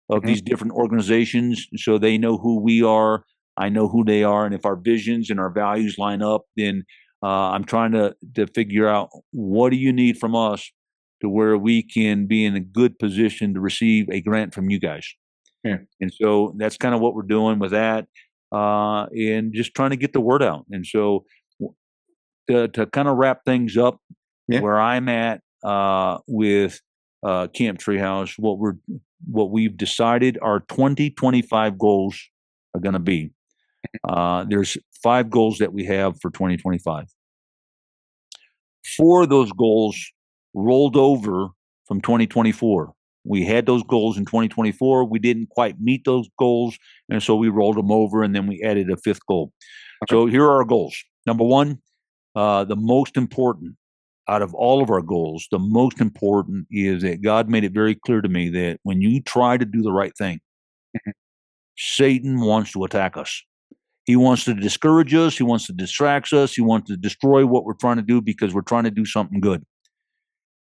of Mhm. these different organizations so they know who we are. I know who they are. And if our visions and our values line up, then I'm trying to figure out what do you need from us to where we can be in a good position to receive a grant from you guys. Yeah. And so that's kind of what we're doing with that, and just trying to get the word out. And so to kind of wrap things up, Yeah. where I'm at with Camp Treehouse, what we've decided our 2025 goals are going to be. There's 5 goals that we have for 2025. 4 of those goals rolled over from 2024. We had those goals in 2024. We didn't quite meet those goals, and so we rolled them over, and then we added a 5th goal. Okay. So here are our goals. Number 1, the most important out of all of our goals, the most important is that God made it very clear to me that when you try to do the right thing, Mhm. Satan wants to attack us. He wants to discourage us. He wants to distract us. He wants to destroy what we're trying to do because we're trying to do something good.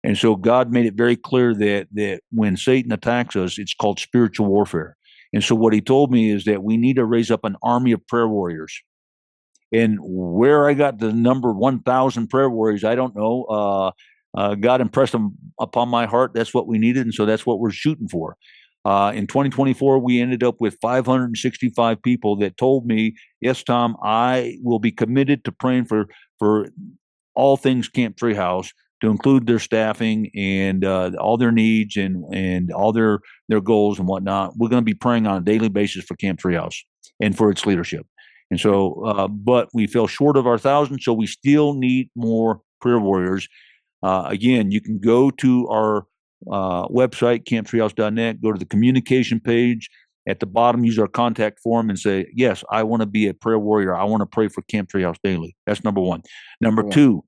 And so God made it very clear that when Satan attacks us, it's called spiritual warfare. And so what he told me is that we need to raise up an army of prayer warriors. And where I got the number 1,000 prayer warriors, I don't know. God impressed them upon my heart. That's what we needed, and so that's what we're shooting for. In 2024, we ended up with 565 people that told me, "Yes, Tom, I will be committed to praying for all things Camp Treehouse, to include their staffing and all their needs and all their goals and whatnot. We're going to be praying on a daily basis for Camp Treehouse and for its leadership." And so, but we fell short of our 1,000, so we still need more prayer warriors. Again, you can go to our website, camptreehouse.net, go to the communication page. At the bottom, use our contact form and say, yes, I want to be a prayer warrior. I want to pray for Camp Treehouse daily. That's number 1. Number two,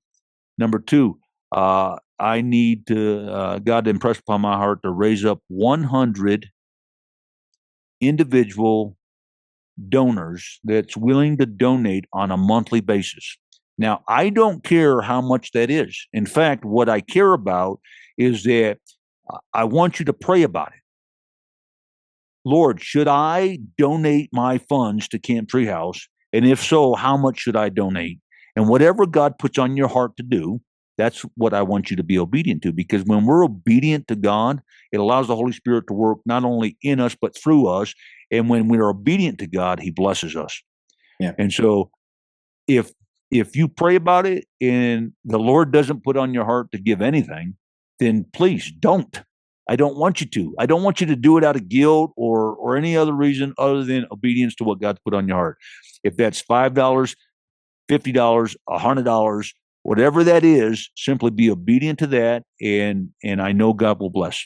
I need to, God impressed upon my heart to raise up 100 individual donors that's willing to donate on a monthly basis. Now, I don't care how much that is. In fact, what I care about is that I want you to pray about it. Lord, should I donate my funds to Camp Treehouse? And if so, how much should I donate? And whatever God puts on your heart to do, that's what I want you to be obedient to. Because when we're obedient to God, it allows the Holy Spirit to work not only in us, but through us. And when we're obedient to God, He blesses us. Yeah. And so if you pray about it and the Lord doesn't put on your heart to give anything, then please don't. I don't want you to. I don't want you to do it out of guilt or any other reason other than obedience to what God's put on your heart. If that's $5, $50, $100, whatever that is, simply be obedient to that, and I know God will bless.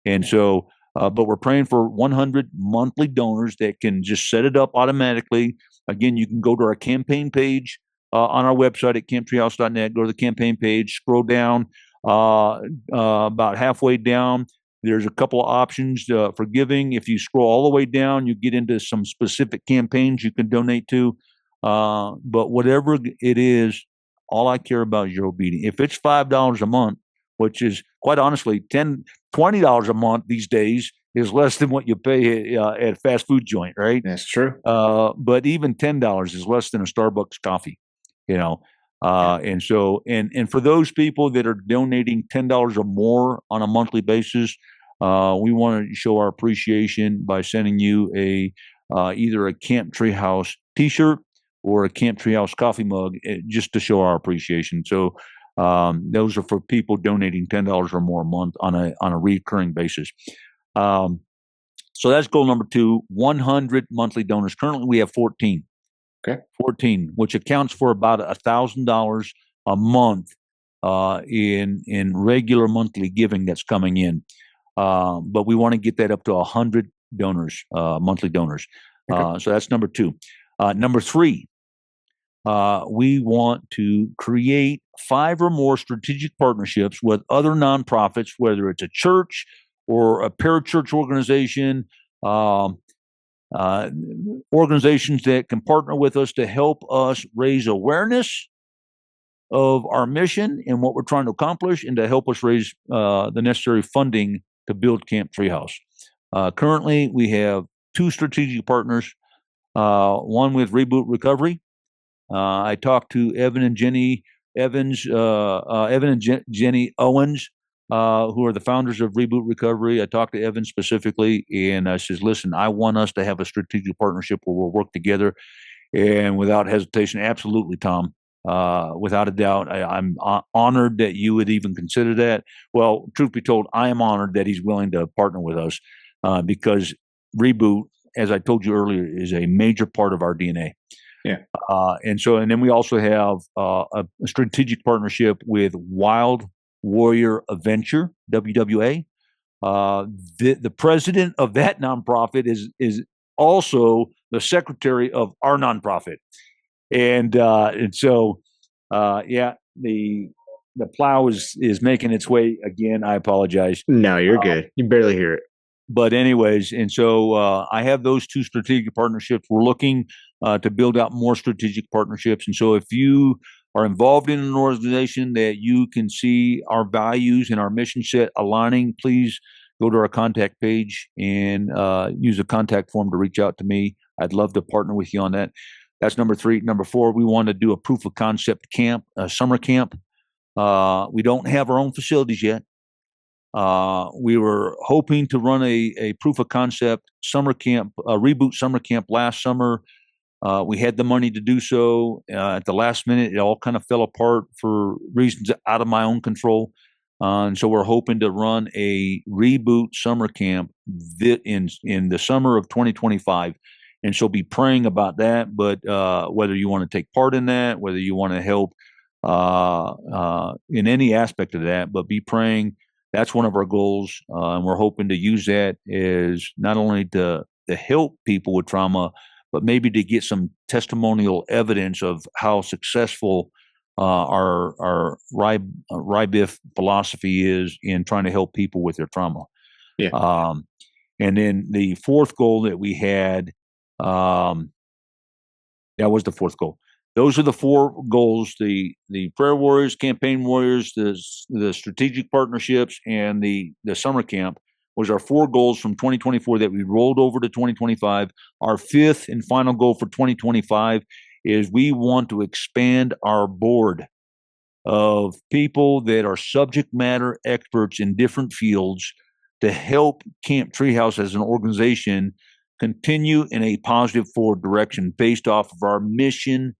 And so But we're praying for 100 monthly donors that can just set it up automatically. Again, you can go to our campaign page on our website at camptreehouse.net. Go to the campaign page, scroll down about halfway down. There's a couple of options for giving. If you scroll all the way down, you get into some specific campaigns you can donate to. But whatever it is, all I care about is your obedience. If it's $5 a month, which is quite honestly $20 a month these days, is less than what you pay at a fast food joint, right? That's true. But even $10 is less than a Starbucks coffee, you know. And so, and for those people that are donating $10 or more on a monthly basis, we want to show our appreciation by sending you either a Camp Treehouse T-shirt or a Camp Treehouse coffee mug, just to show our appreciation. So those are for people donating $10 or more a month on a recurring basis. So that's goal number 2: 100 monthly donors. Currently, we have 14. Okay. 14, which accounts for about $1,000 a month in regular monthly giving that's coming in. But we want to get that up to 100 donors, monthly donors. Okay. So that's number 2. Number 3, we want to create 5 or more strategic partnerships with other nonprofits, whether it's a church or a parachurch organization, organizations that can partner with us to help us raise awareness of our mission and what we're trying to accomplish, and to help us raise the necessary funding to build Camp Treehouse. Currently, we have 2 strategic partners, one with Reboot Recovery. I talked to Evan and Jenny Owens, who are the founders of Reboot Recovery. I talked to Evan specifically, and I says, listen, I want us to have a strategic partnership where we'll work together. And without hesitation, absolutely, Tom, without a doubt, I'm honored that you would even consider that. Well, truth be told, I am honored that he's willing to partner with us because Reboot, as I told you earlier, is a major part of our DNA. Yeah. And then we also have a strategic partnership with Wild Warrior Adventure, WWA. The president of that nonprofit is also the secretary of our nonprofit, and so the plow is making its way again. I apologize. No, you're good. You barely hear it. But anyways, and so I have those 2 strategic partnerships. We're looking to build out more strategic partnerships. And so if you are involved in an organization that you can see our values and our mission set aligning, please go to our contact page and use a contact form to reach out to me. I'd love to partner with you on that. That's number 3. Number 4, we want to do a proof of concept camp, a summer camp. We don't have our own facilities yet. We were hoping to run a proof of concept summer camp, a Reboot summer camp last summer. We had the money to do so. At the last minute, it all kind of fell apart for reasons out of my own control. And so we're hoping to run a Reboot summer camp in the summer of 2025. And so be praying about that. But whether you want to take part in that, whether you want to help in any aspect of that, but be praying. That's one of our goals. And we're hoping to use that as not only to help people with trauma, but maybe to get some testimonial evidence of how successful our RIBIF philosophy is in trying to help people with their trauma. Yeah. And then the 4th goal that we had, that was the 4th goal. Those are the 4 goals: the prayer warriors, campaign warriors, the strategic partnerships, and the summer camp was our 4 goals from 2024 that we rolled over to 2025. Our 5th and final goal for 2025 is we want to expand our board of people that are subject matter experts in different fields to help Camp Treehouse as an organization continue in a positive forward direction based off of our mission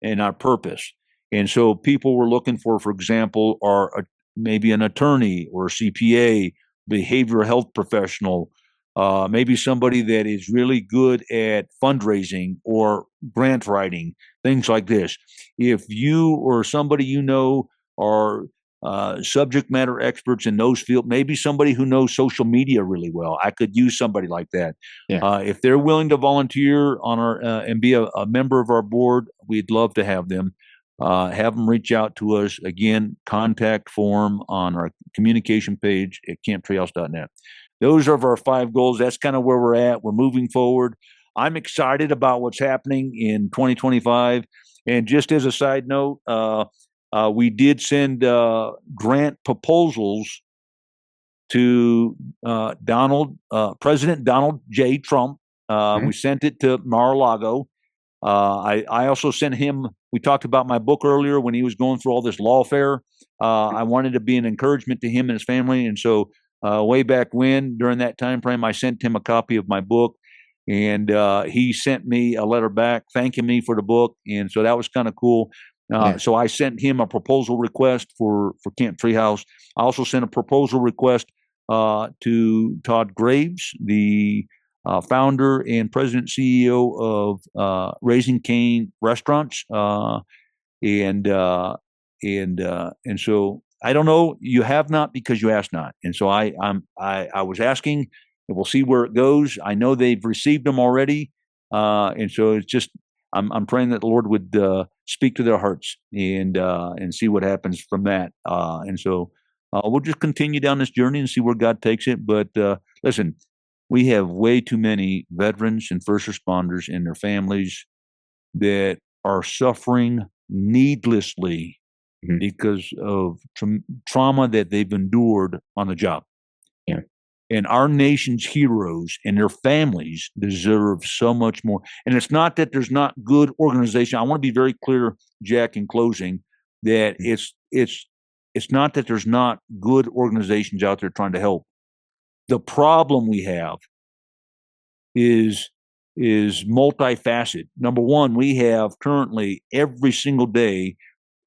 and our purpose. And so people we're looking for example, are maybe an attorney or a CPA, behavioral health professional, maybe somebody that is really good at fundraising or grant writing, things like this. If you or somebody you know are subject matter experts in those fields, maybe somebody who knows social media really well. I could use somebody like that. Yeah. If they're willing to volunteer on our and be a member of our board, we'd love to have them. Have them reach out to us. Again, contact form on our communication page at camptreehouse.net. Those are our 5 goals. That's kind of where we're at. We're moving forward. I'm excited about what's happening in 2025. And just as a side note, we did send grant proposals to President Donald J. Trump. We sent it to Mar-a-Lago. I also sent him, we talked about my book earlier when he was going through all this lawfare. I wanted to be an encouragement to him and his family. And so way back when, during that time frame, I sent him a copy of my book. And he sent me a letter back thanking me for the book. And so that was kind of cool. So I sent him a proposal request for Camp Treehouse. I also sent a proposal request to Todd Graves, the founder and president CEO of Raising Cane Restaurants, and so I don't know. You have not because you ask not, and so I was asking, and we'll see where it goes. I know they've received them already, and so it's just I'm praying that the Lord would speak to their hearts and see what happens from that, and so. We'll just continue down this journey and see where God takes it. But listen, we have way too many veterans and first responders and their families that are suffering needlessly because of trauma that they've endured on the job. Yeah. And our nation's heroes and their families deserve so much more. And it's not that there's not good organization. I want to be very clear, Jack, in closing, that it's not that there's not good organizations out there trying to help. The problem we have is multifaceted. Number one, we have currently every single day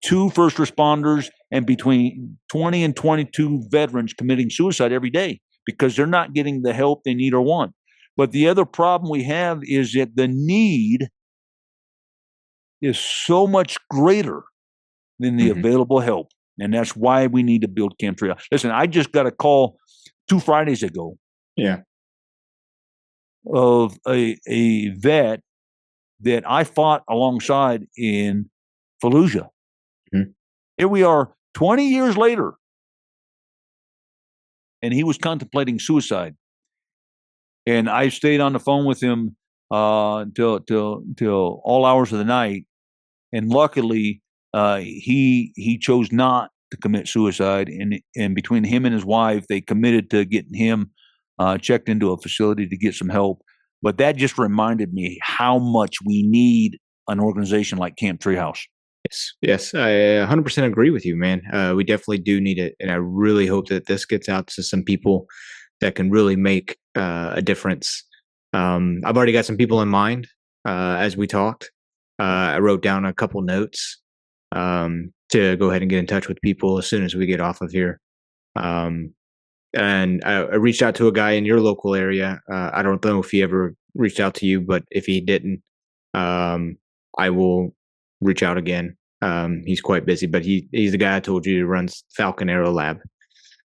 2 first responders and between 20 and 22 veterans committing suicide every day because they're not getting the help they need or want. But the other problem we have is that the need is so much greater than the available help. And that's why we need to build Camp Treehouse. Listen, I just got a call 2 Fridays ago. Yeah. Of a vet that I fought alongside in Fallujah. Here we are 20 years later, and he was contemplating suicide. And I stayed on the phone with him till all hours of the night. And luckily, he chose not to commit suicide. And between him and his wife, they committed to getting him checked into a facility to get some help. But that just reminded me how much we need an organization like Camp Treehouse. Yes, I 100% agree with you, man. We definitely do need it. And I really hope that this gets out to some people that can really make a difference. I've already got some people in mind as we talked. I wrote down a couple notes to go ahead and get in touch with people as soon as we get off of here. And I reached out to a guy in your local area. I don't know if he ever reached out to you, but if he didn't, I will reach out again. He's quite busy, but he's the guy I told you runs Falcon Arrow Lab.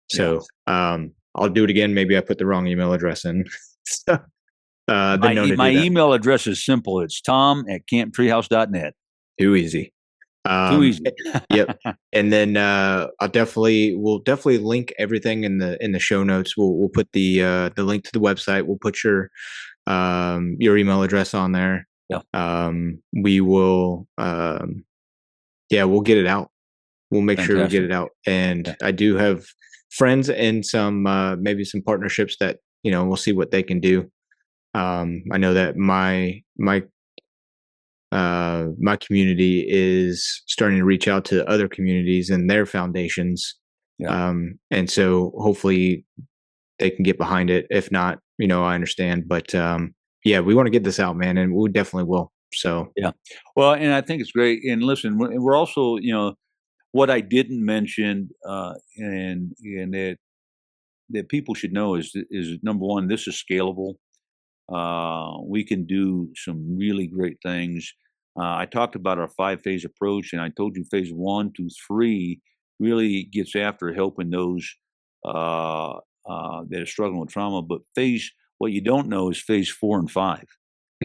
So I'll do it again. Maybe I put the wrong email address in. So, my email address is simple. It's tom@camptreehouse.net. Too easy. Too easy. Yep. And then we'll definitely link everything in the show notes. We'll put the link to the website. We'll put your email address on there. Yeah. We will we'll get it out. We'll make sure we get it out. And I do have friends and some maybe some partnerships that we'll see what they can do. I know that my community is starting to reach out to other communities and their foundations. And so hopefully they can get behind it. If not, I understand, but we want to get this out, man. And we definitely will. So, well, and I think it's great. And listen, we're also, what I didn't mention, and that people should know is number one, this is scalable. We can do some really great things. I talked about our 5-phase approach, and I told you phase 1, 2, 3 really gets after helping those that are struggling with trauma. But what you don't know is phase 4 and 5.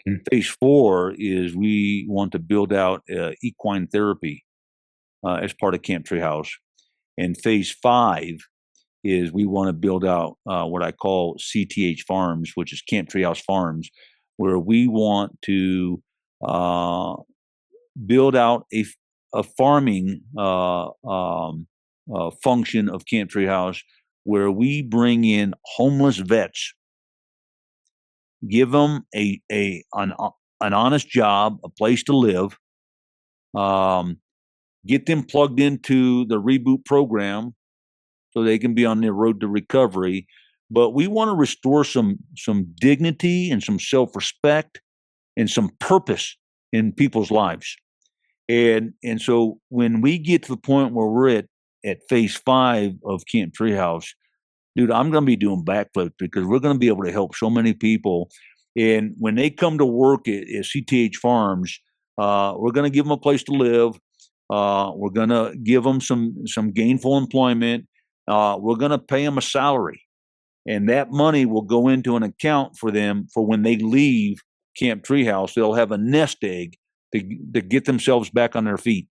Mhm. Phase 4 is we want to build out equine therapy as part of Camp Treehouse. And phase 5 is we want to build out what I call CTH Farms, which is Camp Treehouse Farms, where we want to build out a farming function of Camp Treehouse, where we bring in homeless vets, give them an honest job, a place to live, get them plugged into the Reboot program so they can be on their road to recovery. But we want to restore some dignity and some self-respect and some purpose in people's lives. And so when we get to the point where we're at phase 5 of Camp Treehouse, dude, I'm going to be doing backflips because we're going to be able to help so many people. And when they come to work at CTH Farms, we're going to give them a place to live. We're going to give them some gainful employment. We're going to pay them a salary. And that money will go into an account for them for when they leave Camp Treehouse. They'll have a nest egg to get themselves back on their feet.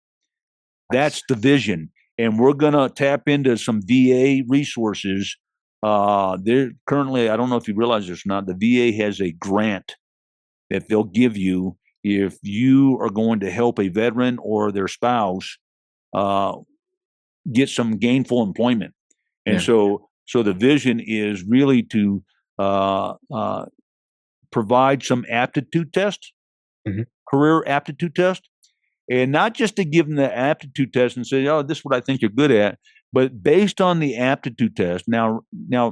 That's the vision. And we're going to tap into some VA resources. They're currently, I don't know if you realize this or not, the VA has a grant that they'll give you if you are going to help a veteran or their spouse get some gainful employment. And so the vision is really to provide some aptitude tests, career aptitude test, and not just to give them the aptitude test and say, "Oh, this is what I think you're good at," but based on the aptitude test. Now,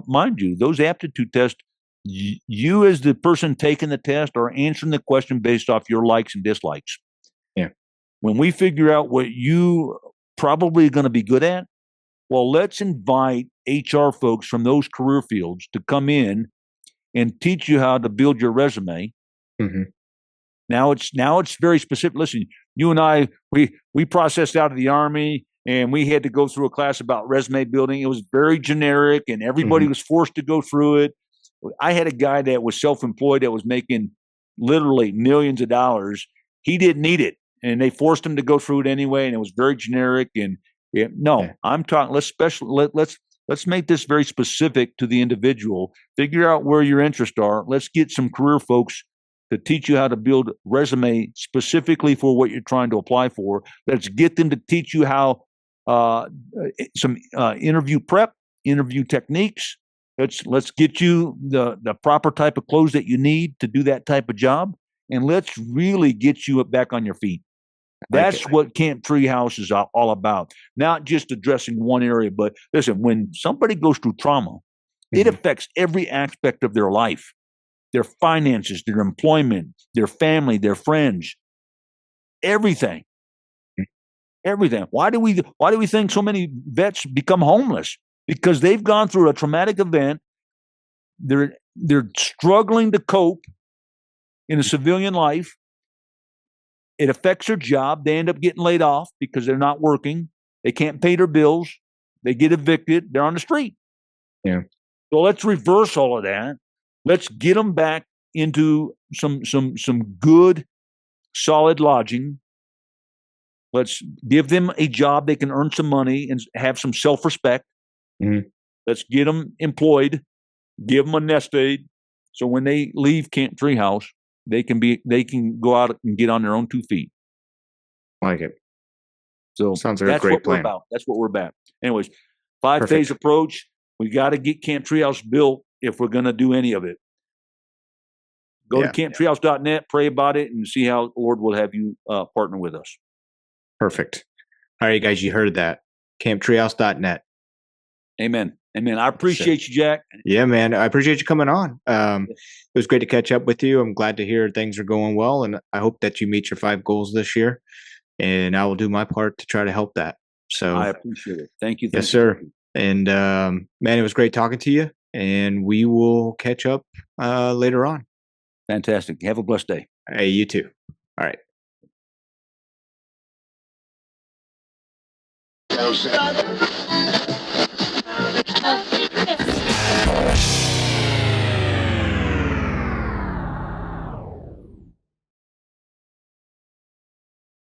mind you, those aptitude tests, you as the person taking the test are answering the question based off your likes and dislikes. Yeah. When we figure out what you probably going to be good at, well, let's invite HR folks from those career fields to come in and teach you how to build your resume. Mm-hmm. Now it's very specific. Listen, you and I, we processed out of the Army and we had to go through a class about resume building. It was very generic and everybody was forced to go through it. I had a guy that was self-employed that was making literally millions of dollars. He didn't need it, and they forced him to go through it anyway, and it was very generic. And I'm talking. Let's make this very specific to the individual. Figure out where your interests are. Let's get some career folks to teach you how to build resume specifically for what you're trying to apply for. Let's get them to teach you how some interview prep, interview techniques. Let's get you the proper type of clothes that you need to do that type of job, and let's really get you back on your feet. That's what Camp Treehouse is all about. Not just addressing one area, but listen, when somebody goes through trauma, it affects every aspect of their life. Their finances, their employment, their family, their friends, everything. Everything. Why do we think so many vets become homeless? Because they've gone through a traumatic event. They're struggling to cope in a civilian life. It affects their job. They end up getting laid off because they're not working. They can't pay their bills. They get evicted. They're on the street. Yeah. So let's reverse all of that. Let's get them back into some good, solid lodging. Let's give them a job they can earn some money and have some self-respect. Let's get them employed. Give them a nest egg, so when they leave Camp Treehouse, they can go out and get on their own 2 feet. I like it. So sounds like a great plan. That's what we're about. Anyways, 5-phase approach. We got to get Camp Treehouse built if we're going to do any of it. Go to camptreehouse.net, pray about it, and see how the Lord will have you partner with us. Perfect. All right, guys, you heard that. camptreehouse.net. Amen. I appreciate you, Jack. Yeah, man. I appreciate you coming on. It was great to catch up with you. I'm glad to hear things are going well, and I hope that you meet your 5 goals this year. And I will do my part to try to help that. So I appreciate it. Thank you. Yes, sir. And man, it was great talking to you. And we will catch up later on. Fantastic. Have a blessed day. Hey, you too. All right.